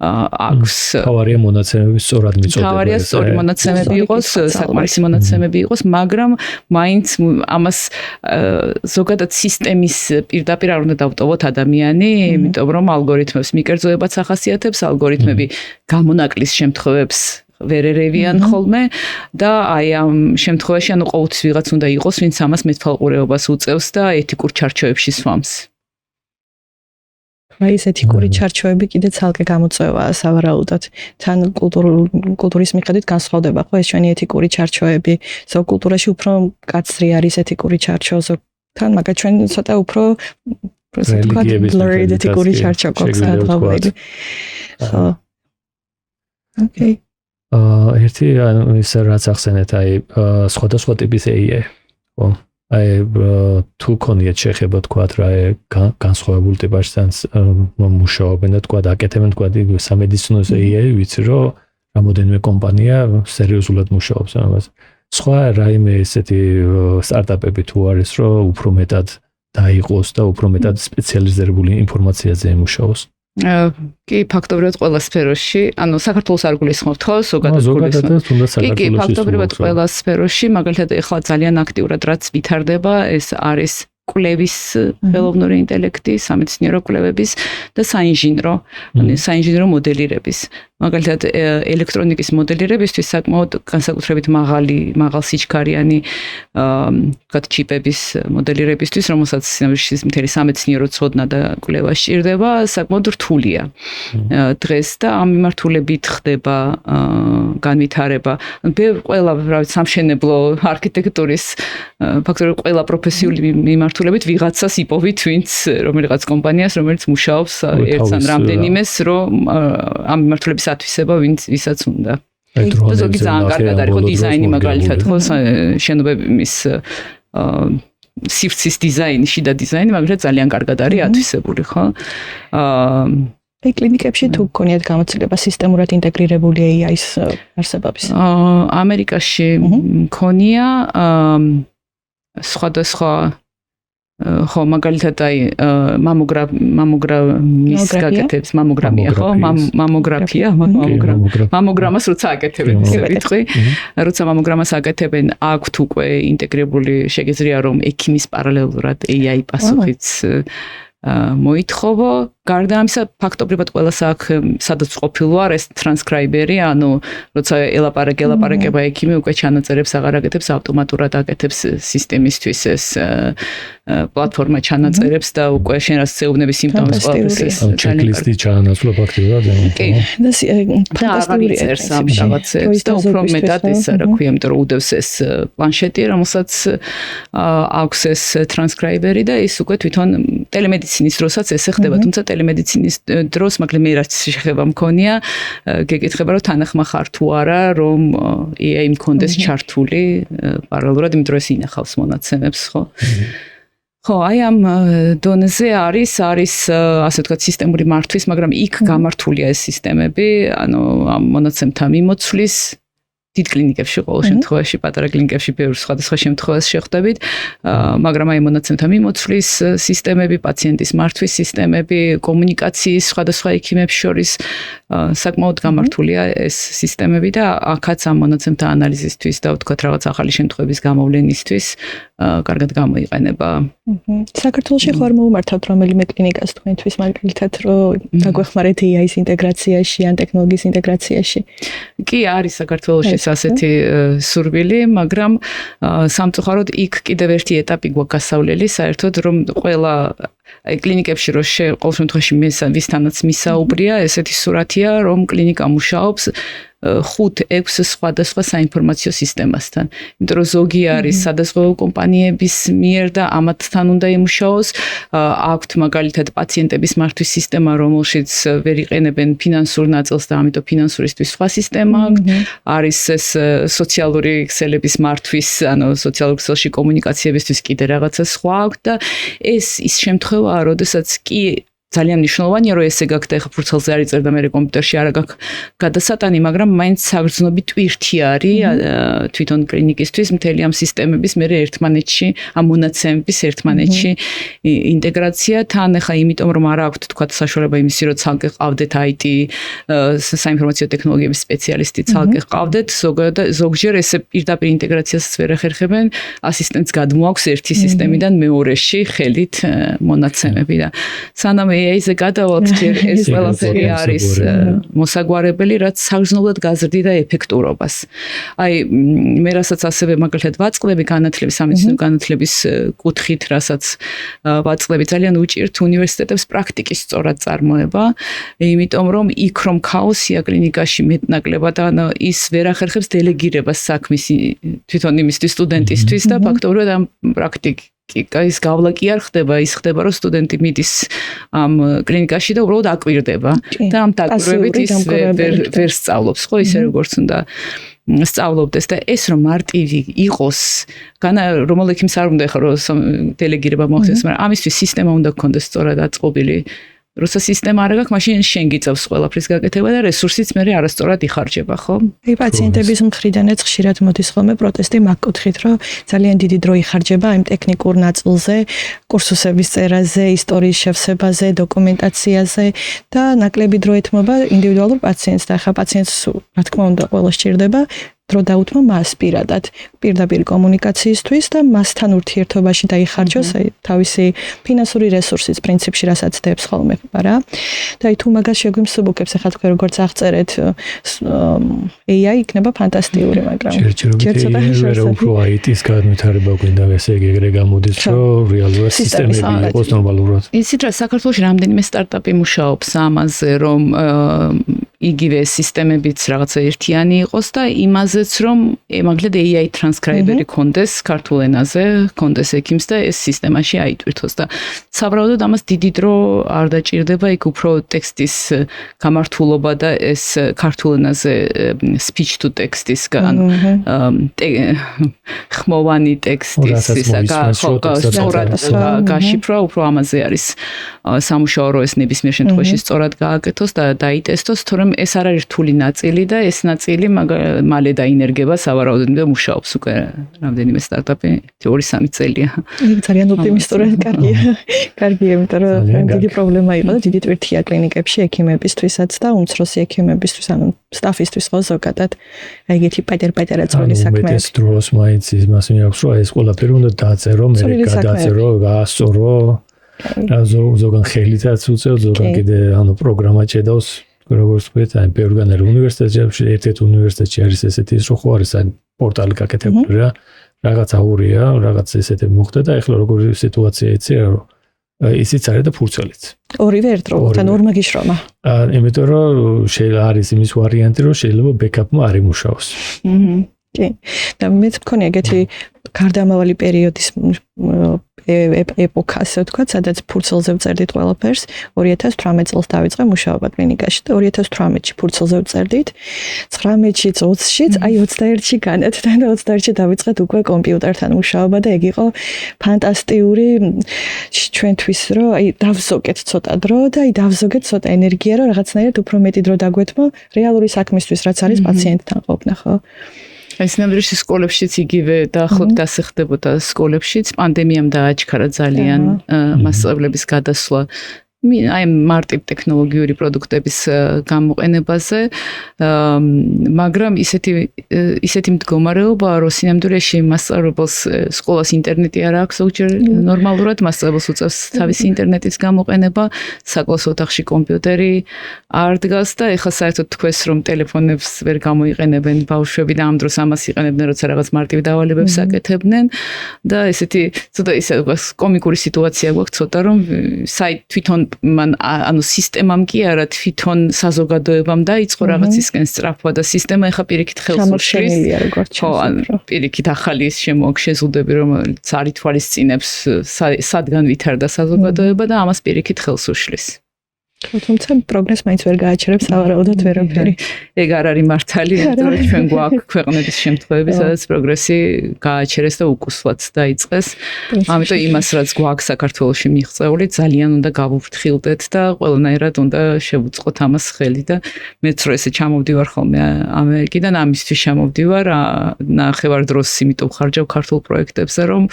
აქვს თავარია მონაცემები სწორად მიწოდება. თავარია სწორი მონაცემები იყოს, საკმარისი მონაცემები იყოს, მაგრამ მაინც ამას ზოგადად სისტემის პირდაპირ არ უნდა დავტოვოთ ადამიანი, იმიტომ რომ ალგორითმებს მიკერძოებაც ახასიათებს, ალგორითმები გამონაკლის შემთხვევებს ვერ ერევიან ხოლმე და აი ამ შემთხვევაში ანუ ყოველთვის ვიღაც უნდა იყოს, ვინც ამას მეთვალყურეობას უწევს და ეთიკურ ჩარჩოებში სვამს. აი ეს ეთიკური ჩარჩოები კიდე ცალკე გამოწვევაა სავარაუდოდ. თან კულტურის მიხედვით განსხვავდება ხო ეს ჩვენი ეთიკური ჩარჩოები. ზოგ კულტურაში უფრო კაცრი არის ეთიკური ჩარჩო, თან მაგათ ჩვენ ცოტა უფრო blurred ეთიკური ჩარჩო გვაქვს გადაღებული. ხო. ოკეი. ერთი ის რაც ახსენეთ, აი სხვადასხვა ტიპის AI. ხო. აი თუ კონიეთ შეხება თქვა რა განსხვავებული ტიპაშთან მუშაობენ და თქვა აკეთებენ თქვა სამედიცინო AI, ვიცი რომ რამოდენიმე კომპანია სერიოზულად მუშაობს ამაზე. სხვა რაიმე ესეთი სტარტაპები თუ არის რომ უფრო მეტად დაიყოს და უფრო მეტად სპეციალიზირებული ინფორმაციაზე ემუშაოს. კი, ფაქტობრივად ყველა სფეროში, ანუ საქართველოს არ გულისხმობთ ხო, ზოგადად გულისხმობთ. კი, ფაქტობრივად ყველა სფეროში, მაგალითად ეხლა ძალიან აქტიურად რაც ვითარდება, ეს არის კვლევის ხელოვნური ინტელექტი, სამეცნიერო კვლევების და საინჟინრო, საინჟინრო მოდელირების. მაგალითად ელექტრონიკის მოდელირებისთვის საკმაოდ განსაკუთრებით მაღალ სიჩქარიანი ვთქვათ ჩიპების მოდელირებისთვის, რომელსაც მთელი სამეცნიერო ცოდნა და კვლევა სჭირდება, საკმაოდ რთულია. დღეს და ამ მიმართულებით ხდება განვითარება. ყველა სამშენებლო არქიტექტურის ფაქტობრივად ყველა პროფესიული მიმართულებით ვიღაცას იპოვით, ვინც რომელიღაც კომპანიას, რომელიც მუშაობს ერთს ან რამდენიმეს, რომ ამ მიმართულების ათვისება ვისაც უნდა. ზოგი ძალიან კარგად არის ხო დიზაინი მაგალითად ხო შენობების სივრცის დიზაინი, შიდა დიზაინი მაგალითად ძალიან კარგად არის ათვისებული ხო. აი კლინიკებში თუ გქონიათ გამოცდილება სისტემურად ინტეგრირებული AI-ის არსებობის. ამერიკაში მქონია სხვადასხვა ხო, მაგალითად აი მამოგრამის გაკეთებს, მამოგრამია, ხო? მამოგრაფია, მამოგრამას როცა აკეთებენ, ისე ვიტყვი. როცა მამოგრამას აკეთებენ, აქვთ უკვე ინტეგრირებული, შეგიძლია რომ ექიმის პარალელურად AI პასუხიც მოითხოვო. გარდა ამისა, ფაქტობრივად ყველას აქვს სადაც ყოფილ ვარ ეს ტრანსკრაიბერი, ანუ როცა ელაპარაკება ექიმი უკვე ჩანაწერებს აღარ აკეთებს, ავტომატურად აკეთებს სისტემისთვის ეს პლატფორმა ჩანაწერებს და უკვე შენ რაც ცეუბნები სიმპტომებს ყველაფერს ეს ჩეკლისტი ჩაანაცვლა ფაქტობრივად. კი. და აღარ წერს ამ რაღაცებს და უფრო მეტად ეს რა ქვია, იმიტომ რომ უდევს ეს პლანშეტი, რომელსაც აქვს ეს ტრანსკრაიბერი და ის უკვე თვითონ ტელემედიცინის დროსაც ესე ხდება, თუმცა ტელემედიცინის დროს, მაგრამ მე რაც შეხება მქონია, გეკითხება რომ თანახმა ხარ თუ არა, რომ AI მქონდეს ჩართული პარალელურად, იმიტომ რომ ეს ინახავს მონაცემებს, ხო? ხო, აი ამ დონეზე არის ასე ვთქვათ სისტემური მართვის, მაგრამ იქ გამართულია ეს სისტემები, ანუ ამ მონაცემთა მიმოცვლის დიდ კლინიკებში ყოველ შემთხვევაში, პატარა კლინიკებში ბევრ სხვადასხვა შემთხვევას შეხვდებით, მაგრამ აი მონაცემთა მიმოცვლის სისტემები, პაციენტის მართვის სისტემები, კომუნიკაციის სხვადასხვა ექიმებს შორის საკმაოდ გამართულია ეს სისტემები და აქაც ამ მონაცემთა ანალიზისთვის და ვთქვათ რაღაც ახალი შემთხვევების გამოვლენისთვის კარგად გამოიყენება. საქართველოში ხარ მოუმართავთ რომელიმე კლინიკას თქვენთვის მაგალითად რომ დაგვეხმარეთ AI-ის ინტეგრაციაში ან ტექნოლოგიის ინტეგრაციაში? კი, არის საქართველოში ასეთი სურვილი, მაგრამ სამწუხაროდ იქ კიდევ ერთი ეტაპი გვაქვს გასავლელი, საერთოდ რომ ყველა აი კლინიკებში რო ყოველ შემთხვევაში ვისთანაც მისაუბრია, ესეთი სურათია, რომ კლინიკა მუშაობს 5-6 სხვადასხვა საინფორმაციო სისტემასთან. იმიტომ რომ ზოგი არის სადაზღვევო კომპანიების მიერ და ამათთან უნდა იმუშაოს. აქვთ მაგალითად პაციენტების მართვის სისტემა, რომელშიც ვერ იყენებენ ფინანსურ ნაწილს და ამიტომ ფინანსურისთვის სხვა სისტემა აქვთ. არის ეს სოციალური ქსელების მართვის, ანუ სოციალურ ქსელში კომუნიკაციებისთვის კიდე რაღაცა სხვა აქვთ და ეს ის შემთხვევაა, როდესაც კი ძალიან მნიშვნელოვანია, რომ ესე გაქვთ, ახლა ფურცელზე არის წერდა მე კომპიუტერში არა გაქვს გადასატანი, მაგრამ მაინც საგრძნობი ტვირთი არის თვითონ კლინიკისთვის მთელი ამ სისტემების მე ერთმანეთში, ამ მონაცემების ერთმანეთში ინტეგრაცია თან ახლა იმიტომ რომ არ აქვთ თქვა საშუალება იმისი, რომ ცალკე ყავდეთ IT საინფორმაციო ტექნოლოგიების სპეციალისტი ცალკე ყავდეთ, ზოგჯერ ესე პირდაპირ ინტეგრაციას ვერ ახერხებენ, ასისტენტს გადმოაქვს ერთი სისტემიდან მეორეში ხელით მონაცემები და სანამ AI-ზე გადავალთ, ჯერ ეს ყველაფერი არის მოსაგვარებელი, რაც საგრძნობლად გაზრდიდა ეფექტურობას. აი, მე რასაც ასევე მაგალითად ვაწყდები განათლების, სამედიცინო განათლების კუთხით, რასაც ვაწყდები, ძალიან უჭირთ უნივერსიტეტებს პრაქტიკის სწორად წარმოება, იმიტომ რომ იქ რომ ქაოსია კლინიკაში მეტნაკლებად, ანუ ის ვერ ახერხებს დელეგირებას საქმის თვითონ იმისთვის სტუდენტისთვის და ფაქტობრივად ამ პრაქტიკი ის გავლა კი არ ხდება, ის ხდება, რომ სტუდენტი მიდის ამ კლინიკაში და უბრალოდ აკვირდება და ამ დაკვირვებით ის ვერ სწავლობს, ხო, ისე როგორც უნდა სწავლობდეს და ეს რომ მარტივი იყოს, რომელ ექიმს არ უნდა ხარო დელეგირება მოხდეს, მაგრამ ამისთვის სისტემა უნდა გქონდეს სწორად აწყობილი. როცა სისტემა არ გაქვს, მაშინ შენ გიწევს ყველაფრის გაკეთება და რესურსიც მე არასწორად იხარჯება, ხო? აი პაციენტების მხრიდანაც ხშირად მოდის ხოლმე პროტესტი მაგ კუთხით, რომ ძალიან დიდი დრო იხარჯება იმ ტექნიკურ ნაწილზე, კურსუსების წერაზე, ისტორიის შევსებაზე, დოკუმენტაციაზე და ნაკლები დრო ეთმობა ინდივიდუალურ პაციენტს და ახლა პაციენტს რა თქმა უნდა ყველა სჭირდება დრო დაუთმო მას პირადად პირდაპირ კომუნიკაციისთვის და მასთან ურთიერთობაში დაიხარჯოს თავისი ფინანსური რესურსის პრინციპში, რასაც დებს ხოლმე არა. და თუ მაგას შეგვიმსუბუქებს, ახლა თქვენ როგორც აღწერეთ, AI იქნება ფანტასტიკური, მაგრამ ჯერ უფრო IT-ის განვითარება გვინდა, ესე იგი ეგრე გამოდის, რომ რეალურად სისტემები იყოს ნორმალურად. ისიც რა საქართველოში რამდენიმე სტარტაპი მუშაობს ამაზე, რომ იგივე სისტემებიც რაღაცა ერთიანი იყოს და იმაზეც რომ მაგალითად AI ტრანსკრაიბერი კონდეს ქართულ ენაზე, კონდეს ექიმს და ეს სისტემაში აიტვირთოს და სავარაუდოდ ამას დიდი დრო არ დაჭირდება, იქ უფრო ტექსტის გამართულობა და ეს ქართულ ენაზე speech to text-ის ხმოვანი ტექსტის გაშიფრვა უფრო ამაზე არის სამუშაო, რომ ეს ნებისმიერ შემთხვევაში სწორად გააკეთოს და დაიტესტოს, თორემ ეს არ არის რთული ნაწილი და ეს ნაწილი მალე დაინერგება სავარაუდოდ და მუშაობს უკვე რამდენიმე სტარტაპი 2-3 წელია. ძალიან ოპტიმისტური, კარგია. კარგია, იმიტომ რომ დიდი პრობლემა იყო და დიდი ტვირთია კლინიკებში ექიმებისთვისაც და უმცროსი ექიმებისთვის, ანუ სტაფისთვის ხო ზოგადად. აი ეგეთი პატარ-პატარა წვრილი საქმეები. ეს დროს მაინც იმას მიაქვს, რომ ეს ყველაფერი უნდა დააწერო, მე გადააწერო, გაასწორო. ზოგან ხელითაც უწევ, ზოგან კიდე ანუ პროგრამა ჭედავს, როგორც ვთქვით, აი ბევრგან არის უნივერსიტეტებში, ერთ-ერთ უნივერსიტეტში არის ესეთი ის რო ხო არის აი პორტალი გაკეთებული რა, რაღაც აურია, რაღაც ესეთი მოხდა და ეხლა როგორი სიტუაცია იცი რა, ისიც არის და ფურცელიც. ორივე ერთდროულად, ორმაგ გიშრომა. იმიტომ რომ შეიძლება არის იმის ვარიანტი, რომ შეიძლება ბექაპმა არ იმუშაოს. კი. და მეც მქონია ეგეთი გარდამავალი პერიოდის ეპოქა, ასე ვთქვათ, სადაც ფურცელზე ვწერდით ყველაფერს. 2018 წელს დავიწყე მუშაობა კლინიკაში და 2018-ში ფურცელზე ვწერდით. 19-შიც, 20-შიც, აი 21-ში განათდა და 21-ში დავიწყეთ უკვე კომპიუტერთან მუშაობა და ეგ იყო ფანტასტიკური ჩვენთვის, რომ აი დავზოგეთ ცოტა დრო და აი დავზოგეთ ცოტა ენერგია, რომ რაღაცნაირად უფრო მეტი დრო დაგვეთმო რეალური საქმისთვის, რაც არის პაციენტთან ყოფნა, ხო? ეს ნამდვილად სკოლებშიც იგივე და ახლობ დასახდებოდა სკოლებშიც პანდემიამ დააჩქარა ძალიან მასწავლებლების გადასვლა აი მარტივ ტექნოლოგიური პროდუქტების გამოყენებაზე, მაგრამ ისეთი მდგომარეობა, რომ სინამდვილეში მასწავლებელს სკოლას ინტერნეტი არ აქვს, ზოგჯერ ნორმალურად მასწავლებელს უწევს თავისი ინტერნეტის გამოყენება, საკლასო ოთახში კომპიუტერი არ დგას და ეხლა საერთოდ თქვეს, რომ ტელეფონებს ვერ გამოიყენებენ ბავშვები და ამ დროს ამას იყენებდნენ, როცა რაღაც მარტივ დავალებებს აკეთებდნენ და ესეთი ცოტა ისე კომიკური სიტუაცია გვაქვს ცოტა, რომ თვითონ ანუ სისტემამ კი არა თვითონ საზოგადოებამ დაიწყო რაღაცისკენ სწრაფვა და სისტემა ეხა პირიქით ხელს უშლის. ხო, პირიქით ახალი ის შემოგვშეზღუდები, რომელიც არ ითვალისწინებს სადგან ვითარდა საზოგადოება და ამას პირიქით ხელს უშლის. თუმცა პროგრესს მაინც ვერ გააჩერებს სავარაუდოდ ვერაფერი. ეგ არ არის მართალი, იმიტომ რომ ჩვენ გვაქვს ქვეყნების შემთხვევები, სადაც პროგრესი გააჩერეს და უკუსლად დაიწყეს. ამიტომ იმას, რაც გვაქვს საქართველოში მიღწეული, ძალიან უნდა გავუფრთხილდეთ და ყველანაირად უნდა შევუწყოთ ამას ხელი და მეც რო ესე ჩამოვდივარ ხოლმე ამერიკიდან, ამისთვის ჩამოვდივარ, ნახევარ დროს იმიტომ ხარჯავ ქართულ პროექტებზე, რომ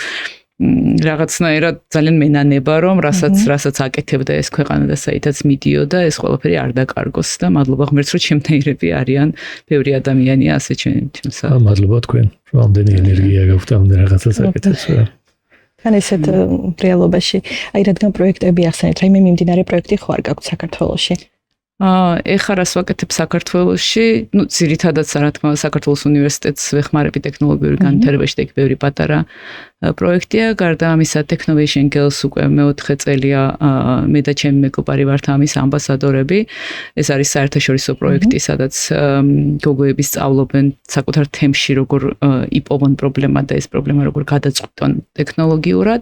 რაღაცნაირად ძალიან მენანება, რომ რასაც აკეთებდა ეს ქვეყანა და საითაც მიდიოდა, ეს ყველაფერი არ დაკარგოს და მადლობა ღმერთს, რომ ჩემთაირები არიან, ბევრი ადამიანია ასე ჩემსა. მადლობა თქვენ, რომ ამდენი ენერგია გაქვთ ამ რაღაცას აკეთებს. თან ესეთ რეალობაში, აი რადგან პროექტები ახსენეთ, რაიმე მიმდინარე პროექტი ხო არ გაქვთ საქართველოში? ეხლა რას ვაკეთებ საქართველოში, ძირითადად რა თქმა უნდა საქართველოს უნივერსიტეტს ვეხმარები ტექნოლოგიური განვითარებაში და იქ ბევრი პატარა პროექტია, გარდა ამისა Technovation Girls უკვე მეოთხე წელია მე და ჩემი მეგობარი ვართ ამის ამბასადორები. ეს არის საერთაშორისო პროექტი, სადაც გოგოები სწავლობენ საკუთარ თემში როგორ იპოვონ პრობლემა და ეს პრობლემა როგორ გადაწყვიტონ ტექნოლოგიურად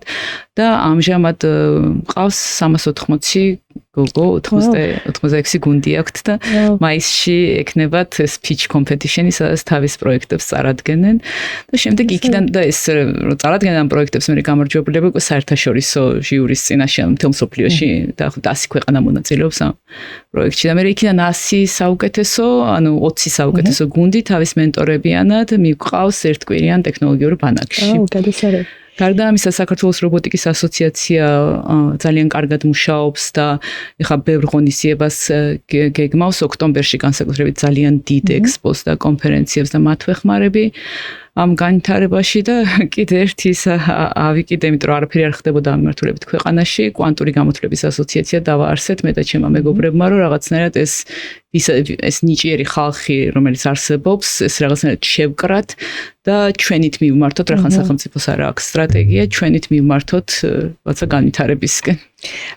და ამჟამად მყავს 380 გოგო 86 გუნდი აქვთ და მაისში ექნებათ speech competition-ი, სადაც თავის პროექტებს წარადგენენ და შემდეგ იქიდან და ეს რომ წარადგენენ ამ პროექტებს მე გამარჯვებულები უკვე საერთაშორისო ჟიურის წინაშე მთელ მსოფლიოში და 100 ქვეყანა მონაწილეობს ამ პროექტში და მე იქიდან 100 საუკეთესო, ანუ 20 საუკეთესო გუნდი თავის მენტორებიანად მიგვყავს ერთკვირიან ტექნოლოგიურ ბანაკში. გადასარევ. გარდა ამისა საქართველოს რობოტიკის ასოციაცია ძალიან კარგად მუშაობს და ეხლა ბევრ ღონისძიებას გეგმავს ოქტომბერში განსაკუთრებით ძალიან დიდ ექსპოს და კონფერენციებს და მათ ვეხმარები ამ განვითარებაში და კიდე ერთი ავიკიდე, იმიტომ რომ არაფერი არ ხდებოდა ამ მიმართულებით ქვეყანაში, კვანტური გამოთვლების ასოციაცია დავაარსეთ მე და ჩემმა მეგობრებმა, რომ რაღაცნაირად ეს ნიჭიერი ხალხი, რომელიც არსებობს, ეს რაღაცნაირად შევკრათ და ჩვენით მივმართოთ, რახან სახელმწიფოს არ აქვს სტრატეგია, ჩვენით მივმართოთ რაღაცა განვითარებისკენ.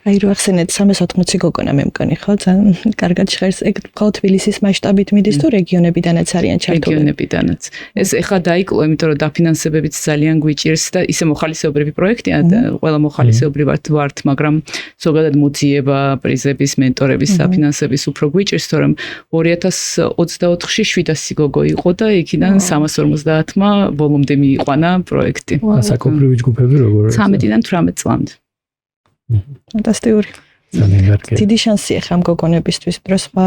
აი რო ახსენეთ 380 გოგონა მე მგონი ხო, ძალიან კარგად ჟღერს. ეგ მხოლოდ თბილისის მასშტაბით მიდის თუ რეგიონებიდანაც არიან ჩართული? რეგიონებიდანაც. ეს ეხლა დაიკლო, იმიტომ რომ დაფინანსებებიც ძალიან გვიჭირს და ისე მოხალისეობრივი პროექტია, ყველა მოხალისეობრივ ვართ, მაგრამ ზოგადად მოძიება, პრიზების, მენტორების, საფინანსების უფრო გვიჭირს, თორემ 2024-ში 700 გოგო იყო და იქიდან 350-მა ბოლომდე მიიყვანა პროექტი. საკონფლიქტო ჯგუფები როგორ? 13-დან 18 წლამდე. ფანტასტიკური. ძალიან კარგი. დიდი შანსია ხა ამ გოგონებისთვის, დროს სხვა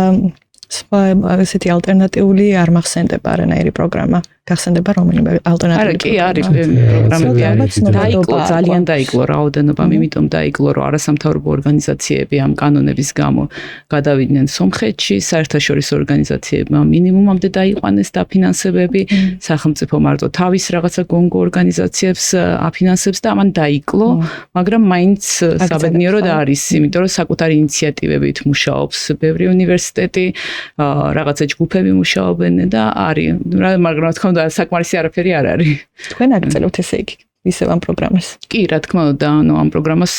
სხვა ესეთი ალტერნატიული არ მახსენდება არანაირი პროგრამა. გახსენდება რომელიმე ალტერნატიული კი არის პროგრამები დაიკლო ძალიან დაიკლო რაოდენობამ იმიტომ დაიკლო რომ არასამთავრობო ორგანიზაციები ამ კანონების გამო გადავიდნენ სომხეთში საერთაშორისო ორგანიზაციებმა მინიმუმამდე დაიყვანეს დაფინანსებები სახელმწიფო მარტო თავის რაღაცა გონგო ორგანიზაციებს აფინანსებს და ამან დაიკლო მაგრამ მაინც საბედნიეროდ არის იმიტომ რომ საკუთარი ინიციატივებით მუშაობს ბევრი უნივერსიტეტი რაღაცა ჯგუფები მუშაობენ და არის მაგრამ თქო და საკმარისი არაფერი არ არის. თქვენ აგწელოთ ესე იგი ისევ ამ პროგრამას. კი, რა თქმა უნდა, ამ პროგრამას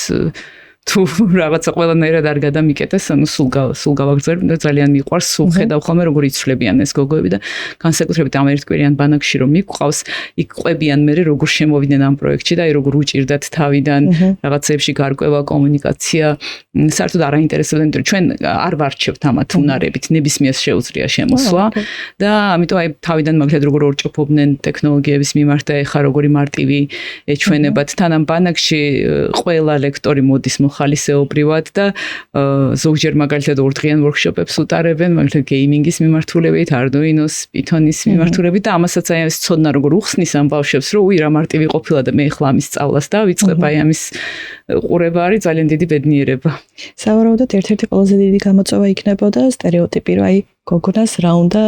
თუ რაღაცა ყველანაირად არ გადამიკეთეს, სულ გავაგრძელებ და ძალიან მიყვარს, სულ ხედავ ხოლმე როგორ იცვლებიან ეს გოგოები და განსაკუთრებით ამ ერთკვირიან ბანაკში რომ მიყვავს, იქ ყვებიან მე როგორ შემოვიდნენ ამ პროექტში და როგორ უჭირდათ თავიდან რაღაცებში გარკვევა კომუნიკაცია, საერთოდ არ აინტერესებდა, იმიტომ რომ ჩვენ არ ვარჩევთ ამათ უნარებით, ნებისმიერს შეუძლია შემოსვლა და ამიტომ აი თავიდან მაგალითად როგორ ორჭოფობდნენ ტექნოლოგიების მიმართ და ეხა როგორი მარტივი ეჩვენებათ თან ამ ბანაკში ყველა ლექტორი მოდის ხალისეობრივად და ზოგჯერ მაგალითად ორდღიან ვორქშოპებს უტარებენ, მაგალითად გეიმინგის მიმართულებით, არდუინოს, პითონის მიმართულებით და ამასაც აი ეს ცოდნა როგორ უხსნის ამ ბავშვებს, რომ უი რა მარტივი ყოფილა და მე ახლა ამის სწავლას დავიწყებ, აი ამის ყურება არის ძალიან დიდი ბედნიერება. სავარაუდოდ ერთ-ერთი ყველაზე დიდი გამოწვევა იქნებოდა სტერეოტიპი, რომ აი გოგონას რა უნდა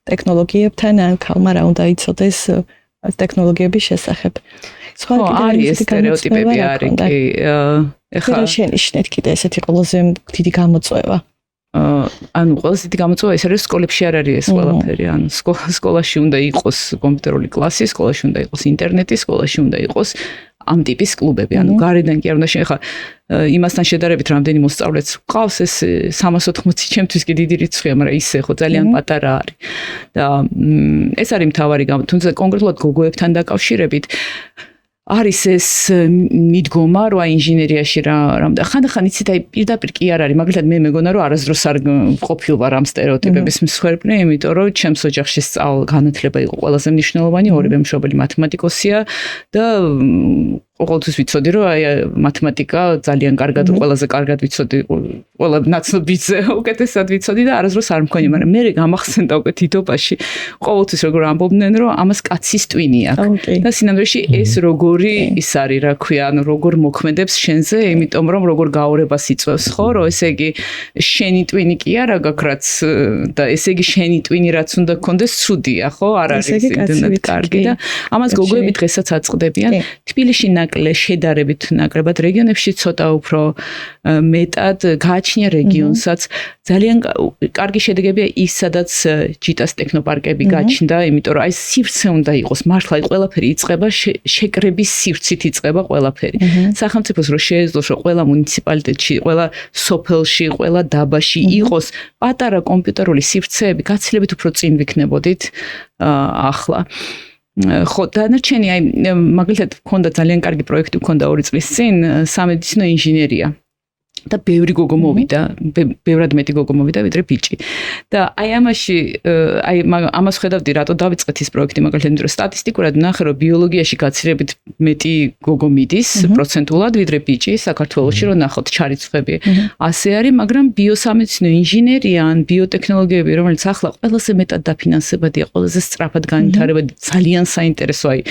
ტექნოლოგიებთან ან ქალმა რა უნდა იცოდეს ტექნოლოგიების შესახებ. სხვა არის სტერეოტიპები არის კი ეხლა შენიშნეთ კიდე ესეთი ყველაზე დიდი გამოწვევა. ანუ ყველაზე დიდი გამოწვევა ეს არის სკოლებში არ არის ეს ყველაფერი. ანუ სკოლაში უნდა იყოს კომპიუტერული კლასი, სკოლაში უნდა იყოს ინტერნეტი, სკოლაში უნდა იყოს ამ ტიპის კლუბები. ანუ გარედან კი არ უნდა ეხლა იმასთან შედარებით რამდენი მოსწავლეც ყავს ეს 380 ჩემთვის კი დიდი რიცხვია, მაგრამ ისე ხო ძალიან პატარა არის. და ეს არის მთავარი გამოწვევა, თუმცა კონკრეტულად გოგოებთან დაკავშირებით არის ეს მიდგომა, რომ აი ინჟინერიაში რა ხანდახან იცით აი პირდაპირ კი არ არის, მაგალითად მე მეგონა რომ არასდროს არ ყოფილ ვარ ამ სტერეოტიპების მსხვერპლი, იმიტომ რომ ჩემს ოჯახში განათლება იყო ყველაზე მნიშვნელოვანი, ორივე მშობელი მათემატიკოსია და ყოველთვის ვიცოდი რომ აი მათემატიკა ძალიან კარგად ყველაზე კარგად ვიცოდი, ყველა ნაცნობიძე უკეთესად ვიცოდი და არასდროს არ მქონია, მაგრამ მე გამახსენდა უკვე თითობაში ყოველთვის როგორ ამბობდნენ რომ ამას კაცის ტვინი აქვს და სინამდვილეში ეს როგორი ის არის, რა ქვია, ანუ როგორ მოქმედებს შენზე, იმიტომ რომ როგორ გაორებას იწვევს, ხო, რომ ესე იგი შენი ტვინი კი არა გაქვს რაც და ესე იგი შენი ტვინი რაც უნდა გქონდეს ცუდია, ხო, არ არის იმდენად კარგი და ამას გოგოები დღესაც აწყდებიან. თბილისში შედარებით ნაკლებად რეგიონებში ცოტა უფრო მეტად გააჩნია რეგიონსაც ძალიან კარგი შედეგებია ის სადაც ჯიტას ტექნოპარკები გაჩნდა, იმიტომ რომ აი სივრცე უნდა იყოს, მართლა ყველაფერი იწყება შეკრების სივრცით იწყება ყველაფერი. სახელმწიფოს რო შეეძლოს რომ ყველა მუნიციპალიტეტში, ყველა სოფელში, ყველა დაბაში იყოს პატარა კომპიუტერული სივრცეები, გაცილებით უფრო წინ ვიქნებოდით ახლა. ხო, დანარჩენი აი მაგალითად მქონდა ძალიან კარგი პროექტი მქონდა 2 წლის წინ სამედიცინო ინჟინერია. და ბევრი გოგო მოვიდა, ბევრად მეტი გოგო მოვიდა ვიდრე ბიჭი. და აი ამაში აი ამას ხედავდი რატო დავიწყეთ ის პროექტი, მაგალითად იმიტომ რომ სტატისტიკურად ნახე რომ ბიოლოგიაში გაცილებით მეტი გოგო მიდის პროცენტულად ვიდრე ბიჭი საქართველოში რომ ნახოთ ჩარიცხვები. ასე არის, მაგრამ ბიოსამედიცინო ინჟინერია ან ბიოტექნოლოგიები, რომელიც ახლა ყველაზე მეტად დაფინანსებადია, ყველაზე სწრაფად განვითარებადი, ძალიან საინტერესო აი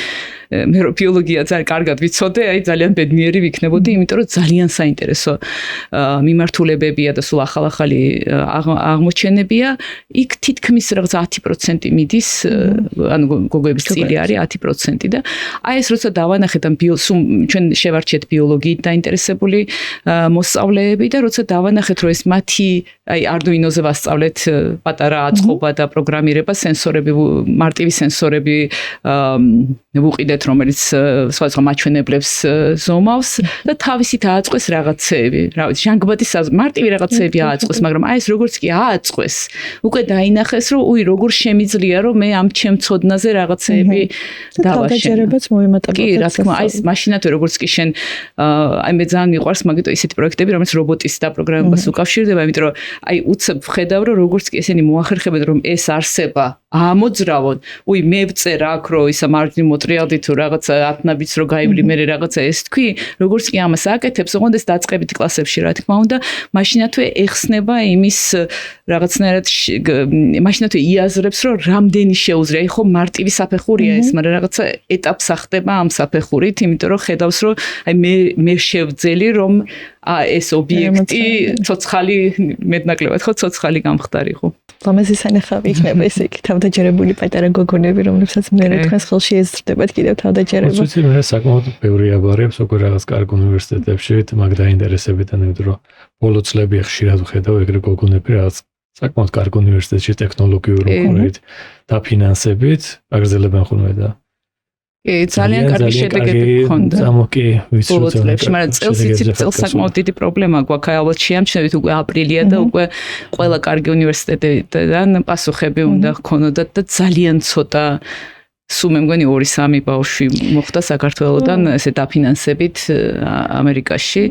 მე რო ბიოლოგია ძალიან კარგად ვიცოდე, აი ძალიან ბედნიერი ვიქნებოდი, იმიტომ რომ ძალიან საინტერესო მიმართულებებია და სულ ახალ-ახალი აღმოჩენებია. იქ თითქმის რაღაც 10% მიდის, ანუ გოგოების წილი არის 10% და აი ეს როცა დავანახეთ ამ ჩვენ შევარჩიეთ ბიოლოგიით დაინტერესებული მოსწავლეები და როცა დავანახეთ რომ ეს მათი აი არდუინოზე ვასწავლეთ პატარა აწყობა და პროგრამირება, სენსორები, მარტივი სენსორები ვუყიდეთ, რომელიც სხვადასხვა მაჩვენებლებს ზომავს და თავისით ააწყვეს რაღაცეები. რა ვიცი, ჟანგბადის მარტივი რაღაცეები ააწყვეს, მაგრამ აი ეს როგორც კი ააწყვეს, უკვე დაინახეს, რომ უი როგორ შემიძლია, რომ მე ამ ჩემ ცოდნაზე რაღაცეები დავაშენო. კი, რა თქმა უნდა, აი ეს მაშინათვე როგორც კი შენ აი მე ძალიან მიყვარს მაგიტო ისეთი პროექტები, რომელიც რობოტის დაპროგრამებას უკავშირდება, იმიტომ რომ აი უცებ ვხედავ, რომ როგორც კი ესენი მოახერხებენ, რომ ეს არსება ამოძრავონ. მე ვწერ აქ რომ ისა მარჯვნივ მოტრიალდი თუ რაღაცა ათნაბიც რო გაივლი მე რაღაცა ეს თქვი, როგორც კი ამას აკეთებს, ოღონდ ეს დაწყებით კლასებში რა თქმა უნდა, მაშინათვე ეხსნება იმის რაღაცნაირად მაშინათვე იაზრებს რომ რამდენი შეუძლია, ხო მარტივი საფეხურია ეს, მაგრამ რაღაცა ეტაპს ახდება ამ საფეხურით, იმიტომ რომ ხედავს რომ მე შევძელი რომ ეს ობიექტი ცოცხალი მეტნაკლებად ხო ცოცხალი გამხდარიყო. ლამაზი სანახავი იქნება ესე იგი თავდაჯერებული პატარა გოგონები, რომლებსაც მე თქვენს ხელში ეზრდებათ კიდევ თავდაჯერება. უცებ მე საკმაოდ ბევრი აბარებს უკვე რაღაც კარგ უნივერსიტეტებში მაგ დაინტერესებიდან, იმიტომ რომ ბოლო წლები ხშირად ვხედავ ეგრე გოგონები რაღაც საკმაოდ კარგ უნივერსიტეტში ტექნოლოგიურ უკრით დაფინანსებით აგრძელებენ ხოლმე და ძალიან კარგი შედეგები გქონდა. ამოკი ვიცით, მაგრამ წელს საკმაოდ დიდი პრობლემა გვაქვს. ალბათ შეამჩნევით უკვე აპრილია და უკვე ყველა კარგი უნივერსიტეტიდან პასუხები უნდა ჰქონოდათ და ძალიან ცოტა სულ მე მგონი 2-3 ბავშვი მოხდა საქართველოსდან ესე დაფინანსებით ამერიკაში.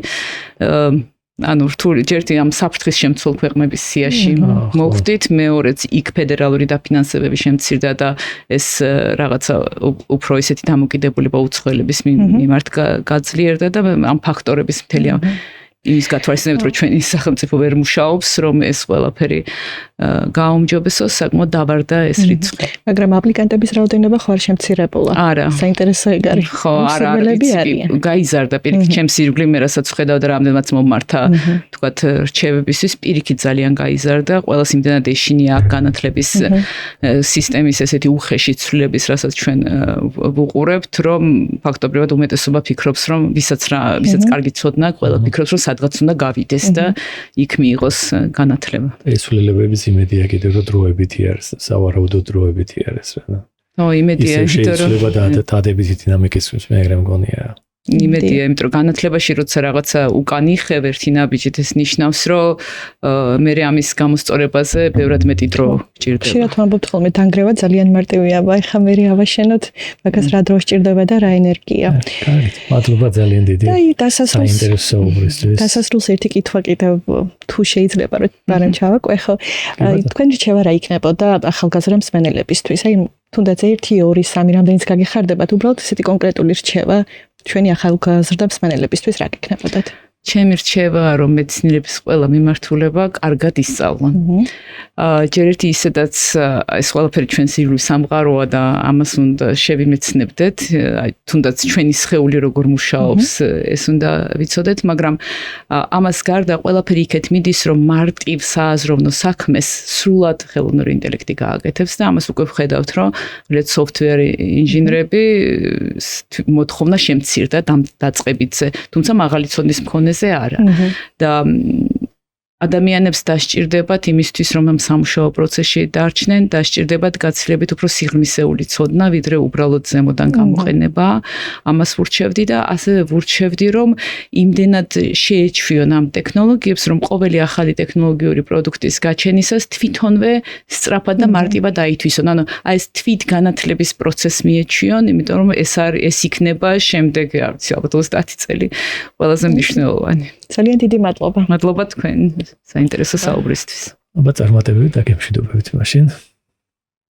ანუ რთული ჯერთი ამ საფრთხის შემცველ ქვეყნების სიაში მოხდით, მეორეც იქ ფედერალური დაფინანსებები შემცირდა და ეს რაღაცა უფრო ისეთი დამოკიდებულება უცხოელების მიმართ გაძლიერდა და ამ ფაქტორების მთელი იმის გათვალისწინებით რომ ჩვენი სახელმწიფო ვერ მუშაობს, რომ ეს ყველაფერი გააუმჯობესოს, საკმაოდ დავარდა ეს რიცხვი. მაგრამ აპლიკანტების რაოდენობა ხო არ შემცირებულა? არა. საინტერესო ეგ არის. ხო, არა, გაიზარდა პირიქით ჩემს ირგვლივ მე რასაც ვხედავ და რამდენადაც მომართა თქვათ რჩევებისთვის პირიქით ძალიან გაიზარდა. ყველას იმდენად ეშინია აქ განათლების სისტემის ესეთი უხეში ცვლილების, რასაც ჩვენ ვუყურებთ, რომ ფაქტობრივად უმეტესობა ფიქრობს, რომ ვისაც კარგი ცოდნა, ყველა ფიქრობს, რომ სადღაც უნდა გავიდეს და იქ მიიღოს განათლება. ეს ცვლილებების იმედია კიდევ რომ დროებითი არის, სავარაუდო დროებითი არის რა. იმედია, იმიტომ რომ დადებითი დინამიკის მე მგონია. იმედია, იმიტომ რომ განათლებაში როცა რაღაცა უკან იხევ ერთი ნაბიჯით ეს ნიშნავს, რომ მე ამის გამოსწორებაზე ბევრად მეტი დრო გჭირდება. ხშირად ვამბობთ ხოლმე დანგრევა ძალიან მარტივია, ეხლა მე ავაშენოთ, მაგას რა დრო სჭირდება და რა ენერგია. კარგით, მადლობა ძალიან დიდი. საინტერესოა. დასასრულს ერთი კითხვა კიდევ თუ შეიძლება რომ ბარემ ჩავაკვე, ხო? თქვენ რჩევა რა იქნებოდა ახალგაზრდა მსმენელებისთვის? აი თუნდაც 1, 2, 3 რამდენიც გაგიხარდებათ, უბრალოდ ესეთი კონკრეტული რჩევა ჩვენი ახალგაზრდა მსმენელებისთვის რა გიქნებოდათ? ჩემი რჩევა რომ მეცნიერების ყველა მიმართულება კარგად ისწავლონ. ჯერ ერთი ისედაც ეს ყველაფერი ჩვენს ირგვლივ სამყაროა და ამას უნდა შევიმეცნებდეთ, თუნდაც ჩვენი სხეული როგორ მუშაობს, ეს უნდა ვიცოდეთ, მაგრამ ამას გარდა ყველაფერი იქეთ მიდის, რომ მარტივ სააზროვნო საქმეს სრულად ხელოვნური ინტელექტი გააკეთებს და ამას უკვე ვხედავთ, რომ software ინჟინრები მოთხოვნა შემცირდა დაწყებითზე, თუმცა მაღალი ცოდნის მქონე არა და ადამიანებს დასჭირდებათ იმისთვის რომ ამ სამუშაო პროცესში დარჩნენ, დასჭირდებათ გაცილებით უფრო სიღრმისეული ცოდნა, ვიდრე უბრალოდ ზემოდან გამოყენება. ამას ვურჩევდი და ასევე ვურჩევდი რომ იმდენად შეეჩვიონ ამ ტექნოლოგიებს, რომ ყოველი ახალი ტექნოლოგიური პროდუქტის გაჩენისას თვითონვე სწრაფად და მარტივად აითვისონ. ანუ ეს თვით განათლების პროცესს მიეჩვიონ, იმიტომ რომ ეს იქნება შემდეგ, არ ვიცი, ალბათ 30 წელი ყველაზე მნიშვნელოვანი. ძალიან დიდი მადლობა. მადლობა თქვენ საინტერესო საუბრისთვის. აბა წარმატებები და გემშვიდობებით მაშინ.